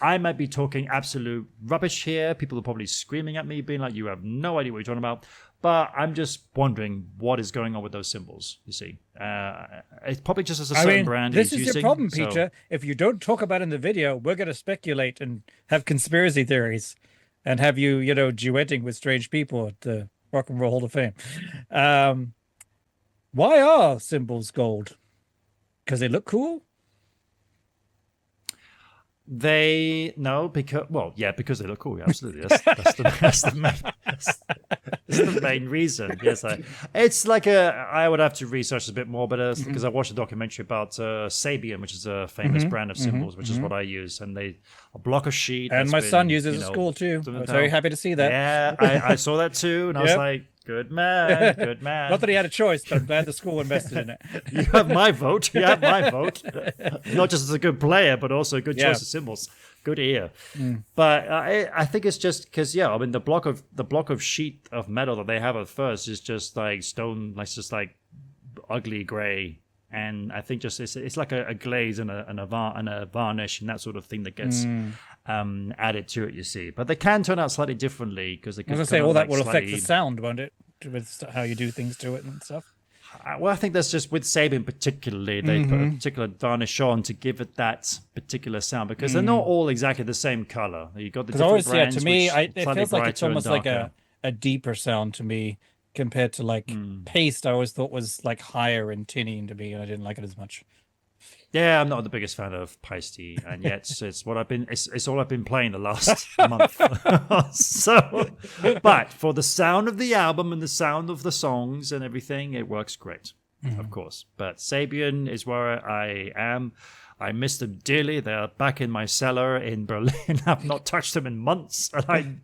[SPEAKER 1] I might be talking absolute rubbish here. People are probably screaming at me, being like, you have no idea what you're talking about. But I'm just wondering what is going on with those cymbals, you see. It's probably just as a certain brand
[SPEAKER 2] this
[SPEAKER 1] is
[SPEAKER 2] is
[SPEAKER 1] using.
[SPEAKER 2] your problem, Peter. If you don't talk about it in the video, we're going to speculate and have conspiracy theories and have you, duetting with strange people at the Rock and Roll Hall of Fame. Why are cymbals gold? Because they look cool?
[SPEAKER 1] Because they look cool. Yeah, absolutely. That's the main reason. Yes, it's like I would have to research a bit more, but because I watched a documentary about Sabian, which is a famous brand of cymbals, which is what I use, and a block of sheet.
[SPEAKER 2] And my son uses at school too. I was very happy to see that.
[SPEAKER 1] Yeah, I saw that too, and I was like, good man.
[SPEAKER 2] Not that he had a choice, but I'm glad the school invested in it.
[SPEAKER 1] You have my vote. Not just as a good player, but also a good choice of cymbals. Good ear. But I think it's just because the block of sheet of metal that they have at first is just like stone, like just like ugly gray, and I think just it's like a glaze and a varnish and that sort of thing that gets added to it. You see, but they can turn out slightly differently because they.
[SPEAKER 2] I was gonna say all that will affect the sound, won't it? With how you do things to it and stuff.
[SPEAKER 1] Well, I think that's just with Sabian particularly. They put a particular varnish on to give it that particular sound because they're not all exactly the same color. You got the different brands.
[SPEAKER 2] To me, it feels like it's
[SPEAKER 1] brighter and
[SPEAKER 2] almost like
[SPEAKER 1] darker.
[SPEAKER 2] a deeper sound to me compared to like paste. I always thought was like higher in tinny to me, and I didn't like it as much.
[SPEAKER 1] Yeah, I'm not the biggest fan of pasty, and yet it's what I've been. It's all I've been playing the last month. So, but for the sound of the album and the sound of the songs and everything, it works great, of course. But Sabian is where I am. I miss them dearly. They're back in my cellar in Berlin. I've not touched them in months, and I'm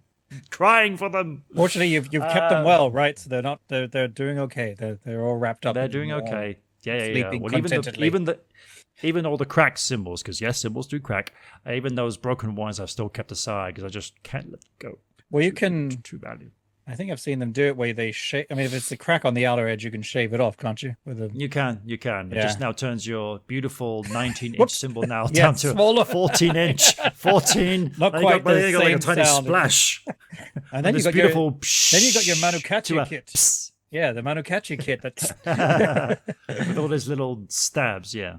[SPEAKER 1] crying for them.
[SPEAKER 2] Fortunately, you've kept them well, right? So they're doing okay. They're all wrapped up.
[SPEAKER 1] They're doing okay. Yeah.
[SPEAKER 2] Sleeping
[SPEAKER 1] Well,
[SPEAKER 2] contentedly.
[SPEAKER 1] even all the cracked cymbals, because yes, cymbals do crack. Even those broken ones, I've still kept aside because I just can't let go.
[SPEAKER 2] Well, you can.
[SPEAKER 1] Too badly.
[SPEAKER 2] I think I've seen them do it where they shave. I mean, if it's a crack on the outer edge, you can shave it off, can't you? With a
[SPEAKER 1] You can. It
[SPEAKER 2] Yeah.
[SPEAKER 1] just now turns your beautiful 19-inch cymbal now
[SPEAKER 2] Yeah,
[SPEAKER 1] down to
[SPEAKER 2] smaller.
[SPEAKER 1] 14-inch. 14.
[SPEAKER 2] Not
[SPEAKER 1] Then
[SPEAKER 2] quite
[SPEAKER 1] then
[SPEAKER 2] the
[SPEAKER 1] you got like a
[SPEAKER 2] same
[SPEAKER 1] tiny
[SPEAKER 2] sound.
[SPEAKER 1] splash.
[SPEAKER 2] and then you
[SPEAKER 1] This
[SPEAKER 2] got
[SPEAKER 1] beautiful.
[SPEAKER 2] your then you got your
[SPEAKER 1] to
[SPEAKER 2] Manukachi
[SPEAKER 1] a
[SPEAKER 2] kit.
[SPEAKER 1] psst
[SPEAKER 2] Yeah, the Manukachi kit. That's
[SPEAKER 1] with all those little stabs. Yeah.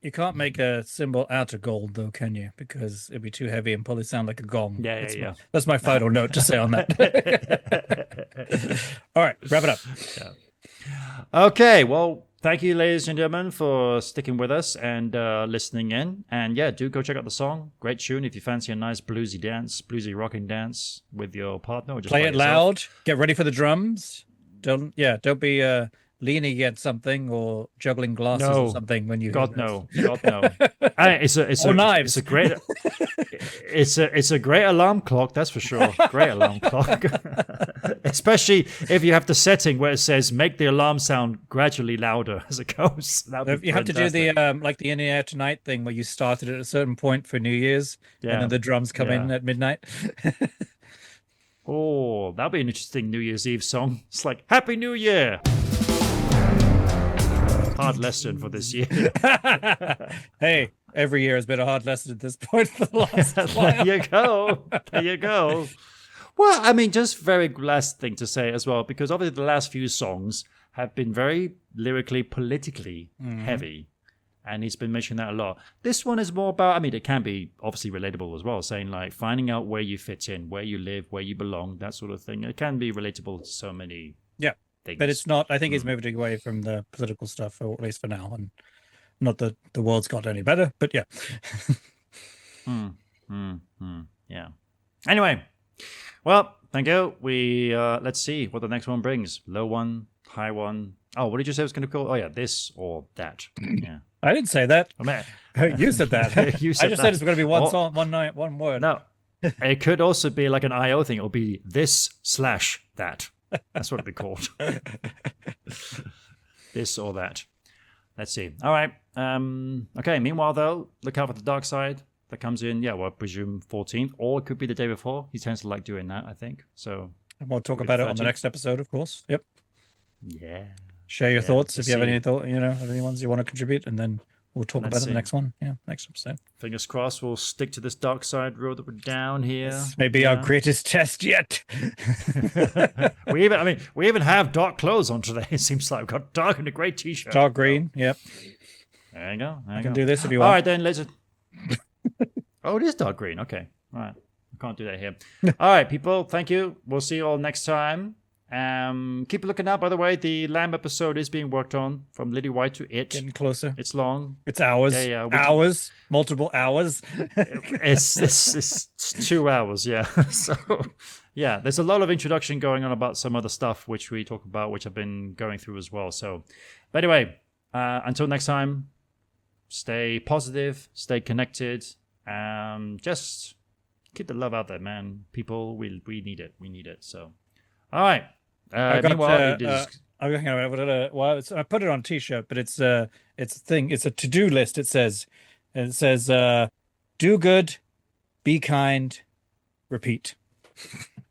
[SPEAKER 2] you can't make a cymbal out of gold though, can you? Because it'd be too heavy and probably sound like a gong.
[SPEAKER 1] Yeah.
[SPEAKER 2] That's my final note to say on that. All right, wrap it up.
[SPEAKER 1] Okay, well, thank you, ladies and gentlemen, for sticking with us and listening in. And yeah, do go check out the song. Great tune if you fancy a nice bluesy rocking dance with your partner. Or just
[SPEAKER 2] Play
[SPEAKER 1] by
[SPEAKER 2] it
[SPEAKER 1] yourself.
[SPEAKER 2] loud. Get ready for the drums. Don't be leaning against something or juggling glasses
[SPEAKER 1] No.
[SPEAKER 2] or something when you.
[SPEAKER 1] God
[SPEAKER 2] hear
[SPEAKER 1] no. It's
[SPEAKER 2] Or
[SPEAKER 1] a
[SPEAKER 2] knives.
[SPEAKER 1] It's a great. It's a great alarm clock. That's for sure. Great alarm clock. Especially if you have the setting where it says make the alarm sound gradually louder as it goes.
[SPEAKER 2] this. You have to do the like the In the Air Tonight thing where you started at a certain point for New Year's, and
[SPEAKER 1] Yeah.
[SPEAKER 2] then the drums come in
[SPEAKER 1] Yeah.
[SPEAKER 2] at midnight.
[SPEAKER 1] Oh, that'll be an interesting New Year's Eve song. It's like Happy New Year. Hard lesson for this year.
[SPEAKER 2] Hey, every year has been a hard lesson at this point for the last
[SPEAKER 1] There
[SPEAKER 2] while.
[SPEAKER 1] you go. There you go. Well, I mean, just very last thing to say as well, because obviously the last few songs have been very lyrically, politically heavy. And he's been mentioning that a lot. This one is more about, I mean, it can be obviously relatable as well, saying like finding out where you fit in, where you live, where you belong, that sort of thing. It can be relatable to so many
[SPEAKER 2] Yeah,
[SPEAKER 1] things.
[SPEAKER 2] but it's not. I think he's moving away from the political stuff, or at least for now, and not that the world's got any better. But yeah,
[SPEAKER 1] Yeah. Anyway, well, thank you. We let's see what the next one brings. Low one, high one. Oh, what did you say it was going to call? Oh yeah, this or that. Yeah.
[SPEAKER 2] I didn't say that.
[SPEAKER 1] I mean,
[SPEAKER 2] You said that.
[SPEAKER 1] You
[SPEAKER 2] I
[SPEAKER 1] said
[SPEAKER 2] just
[SPEAKER 1] that.
[SPEAKER 2] said it's going to be one
[SPEAKER 1] Oh.
[SPEAKER 2] song, one night, one word.
[SPEAKER 1] no, it could also be like an IO thing. It'll be this/that. That's what it'd be called. This or that. Let's see. All right. Okay. Meanwhile, though, look out for the dark side that comes in. Yeah, well, I presume 14th, or it could be the day before. He tends to like doing that, I think. So
[SPEAKER 2] And we'll talk about it on the
[SPEAKER 1] 13th.
[SPEAKER 2] next episode, of course. Yep.
[SPEAKER 1] yeah.
[SPEAKER 2] Share your thoughts if you have
[SPEAKER 1] see.
[SPEAKER 2] any thought. Any ones you want to contribute, and then we'll talk
[SPEAKER 1] Let's
[SPEAKER 2] about it in
[SPEAKER 1] see.
[SPEAKER 2] the next one. Yeah, next episode.
[SPEAKER 1] Fingers crossed. We'll stick to this dark side road that we're down here.
[SPEAKER 2] This may be our greatest test yet.
[SPEAKER 1] We even have dark clothes on today. It seems like we've got dark and a grey t-shirt.
[SPEAKER 2] Dark green. Yep.
[SPEAKER 1] There you go. There you
[SPEAKER 2] I can
[SPEAKER 1] go.
[SPEAKER 2] do this if you
[SPEAKER 1] All
[SPEAKER 2] want.
[SPEAKER 1] right, then, let's. Oh, it is dark green. Okay. All right. I can't do that here. All right, people. Thank you. We'll see you all next time. Keep looking out, by the way. The Lamb episode is being worked on from Lily White to It.
[SPEAKER 2] Getting closer.
[SPEAKER 1] It's long.
[SPEAKER 2] It's hours.
[SPEAKER 1] Yeah, we can-
[SPEAKER 2] hours. Multiple hours.
[SPEAKER 1] It's 2 hours, yeah. So, yeah, there's a lot of introduction going on about some other stuff which we talk about, which I've been going through as well. So, but anyway, until next time, stay positive, stay connected, just keep the love out there, man. People, we need it. We need it. So, all right. Meanwhile, it is.
[SPEAKER 2] I put it on a t-shirt, but it's a thing. It's a to-do list. It says, do good, be kind, repeat.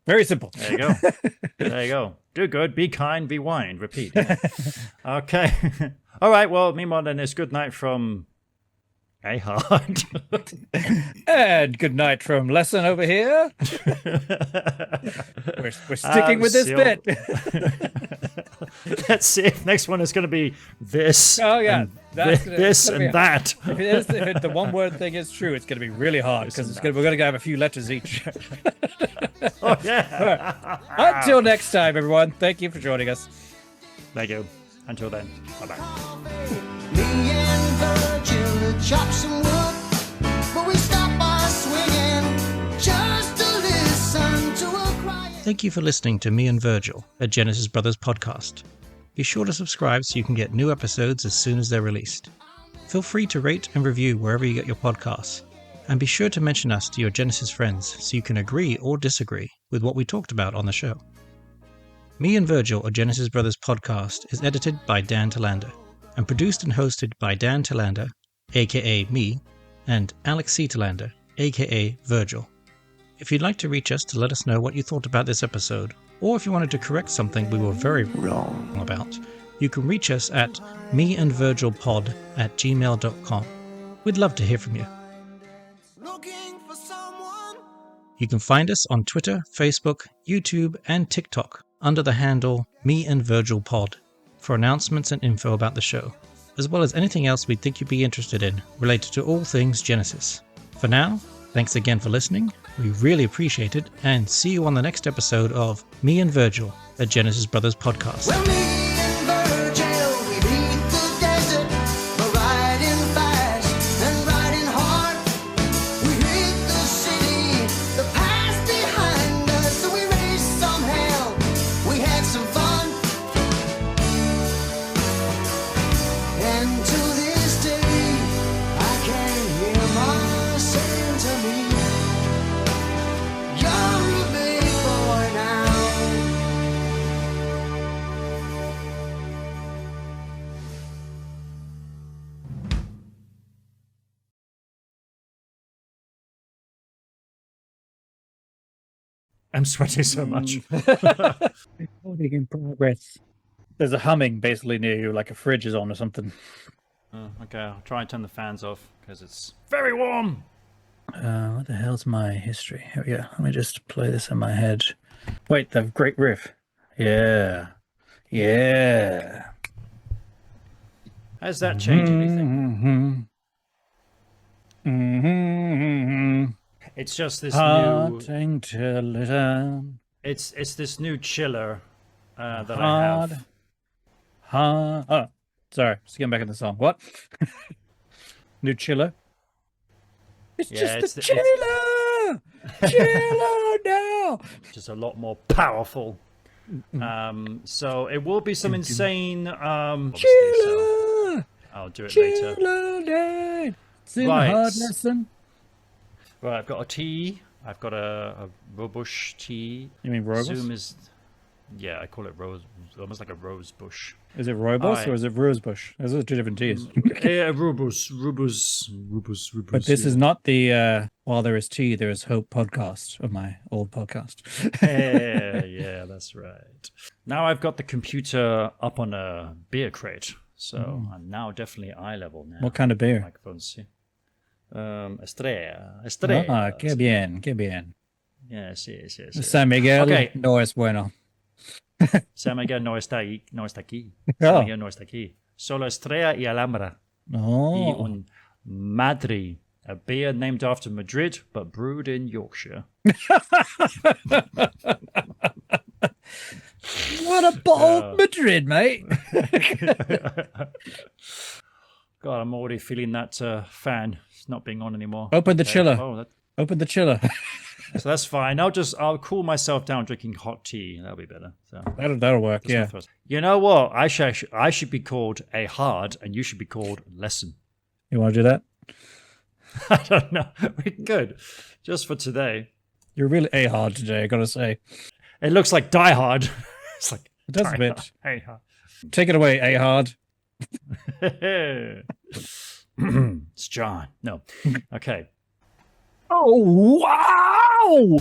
[SPEAKER 2] Very simple.
[SPEAKER 1] There you go. There you go. Do good, be kind, be wine. Repeat. Okay. All right. Well, meanwhile, then it's good night from Ahard.
[SPEAKER 2] And good night from Lesson over here. We're sticking with this
[SPEAKER 1] so-
[SPEAKER 2] bit.
[SPEAKER 1] Let's see if next one is going to be this.
[SPEAKER 2] Oh, yeah.
[SPEAKER 1] and
[SPEAKER 2] That's
[SPEAKER 1] this
[SPEAKER 2] gonna be-
[SPEAKER 1] and that.
[SPEAKER 2] If the one word thing is true, it's going to be really hard because we're going to have a few letters each.
[SPEAKER 1] Oh yeah.
[SPEAKER 2] Until next time, everyone. Thank you for joining us.
[SPEAKER 1] Thank you. Until then. Bye bye.
[SPEAKER 3] Me and Virgil chop some wood, but we stop our swinging just to listen to a crying.
[SPEAKER 6] Thank you for listening to Me and Virgil, a Genesis Brothers podcast. Be sure to subscribe so you can get new episodes as soon as they're released. Feel free to rate and review wherever you get your podcasts. And be sure to mention us to your Genesis friends so you can agree or disagree with what we talked about on the show. Me and Virgil, a Genesis Brothers podcast, is edited by Dan Telander and produced and hosted by Dan Telander, aka me, and Alex C. Telander, aka Virgil. If you'd like to reach us to let us know what you thought about this episode, or if you wanted to correct something we were very wrong about, you can reach us at meandvirgilpod@gmail.com. We'd love to hear from you.
[SPEAKER 3] Looking for someone.
[SPEAKER 6] You can find us on Twitter, Facebook, YouTube, and TikTok under the handle meandvirgilpod for announcements and info about the show, as well as anything else we think you'd be interested in related to all things Genesis. For now, thanks again for listening. We really appreciate it, and see you on the next episode of Me and Virgil, a Genesis Brothers podcast.
[SPEAKER 3] Well, me and Virgil, we beat the desert, we're riding fast and riding hard. We hit the city, the past behind us, so we raced some hell, we had some fun. And to this day, I can hear my saying to me, you're a big boy now.
[SPEAKER 1] I'm sweating so much.
[SPEAKER 2] Recording in progress. There's a humming basically near you, like a fridge is on or something.
[SPEAKER 1] Okay, I'll try and turn the fans off because it's very warm.
[SPEAKER 2] What the hell's my history? Here we go. Let me just play this in my head. Wait, the great riff. Yeah. Yeah.
[SPEAKER 1] Has that changed anything? It's just this new.
[SPEAKER 2] Hearting till it end.
[SPEAKER 1] It's this new chiller that I have.
[SPEAKER 2] Oh, sorry. Just getting back in the song. What? New chiller? It's
[SPEAKER 1] Yeah,
[SPEAKER 2] just the chiller! Chiller now!
[SPEAKER 1] Just a lot more powerful. So it will be some insane. Obviously, so
[SPEAKER 2] Chiller!
[SPEAKER 1] I'll do it later.
[SPEAKER 2] Chiller day! It's in
[SPEAKER 1] Right.
[SPEAKER 2] the hard lesson.
[SPEAKER 1] Right, I've got a tea. I've got a robush tea.
[SPEAKER 2] You mean robust?
[SPEAKER 1] Zoom is. Yeah, I call it rose, almost like a rose bush.
[SPEAKER 2] Is it robust
[SPEAKER 1] Alright.
[SPEAKER 2] or is it rosebush? Those are two different teas.
[SPEAKER 1] Yeah, rubus.
[SPEAKER 2] But this is not the While There Is Tea, There Is Hope podcast of my old podcast.
[SPEAKER 1] Yeah, that's right. Now I've got the computer up on a beer crate, so I'm now definitely eye level now.
[SPEAKER 2] What kind of beer?
[SPEAKER 1] Microphones, see. Estrella.
[SPEAKER 2] Ah, que bien, que bien.
[SPEAKER 1] Yes.
[SPEAKER 2] San Miguel
[SPEAKER 1] Okay.
[SPEAKER 2] no es bueno.
[SPEAKER 1] San Miguel no está aquí.
[SPEAKER 2] Oh.
[SPEAKER 1] San Miguel no está aquí. Solo Estrella y Alhambra. Y
[SPEAKER 2] Oh,
[SPEAKER 1] un Madri, a beer named after Madrid, but brewed in Yorkshire.
[SPEAKER 2] what a bottle of Madrid, mate.
[SPEAKER 1] God, I'm already feeling that fan. It's not being on anymore.
[SPEAKER 2] Open the
[SPEAKER 1] Okay.
[SPEAKER 2] chiller.
[SPEAKER 1] Oh,
[SPEAKER 2] Open the chiller.
[SPEAKER 1] so that's fine. I'll cool myself down drinking hot tea. That'll be better. So
[SPEAKER 2] That'll work,
[SPEAKER 1] that's my
[SPEAKER 2] yeah.
[SPEAKER 1] first. You know what? I should be called a hard, and you should be called lesson.
[SPEAKER 2] You want to do that?
[SPEAKER 1] I don't know. We could just for today.
[SPEAKER 2] You're really A-hard today, I gotta say.
[SPEAKER 1] It looks like Die Hard. It's like
[SPEAKER 2] It does a
[SPEAKER 1] Die
[SPEAKER 2] bit.
[SPEAKER 1] Hard. Hey, hard.
[SPEAKER 2] Take it away, A-hard.
[SPEAKER 1] It's John. No. Okay.
[SPEAKER 2] Oh, wow!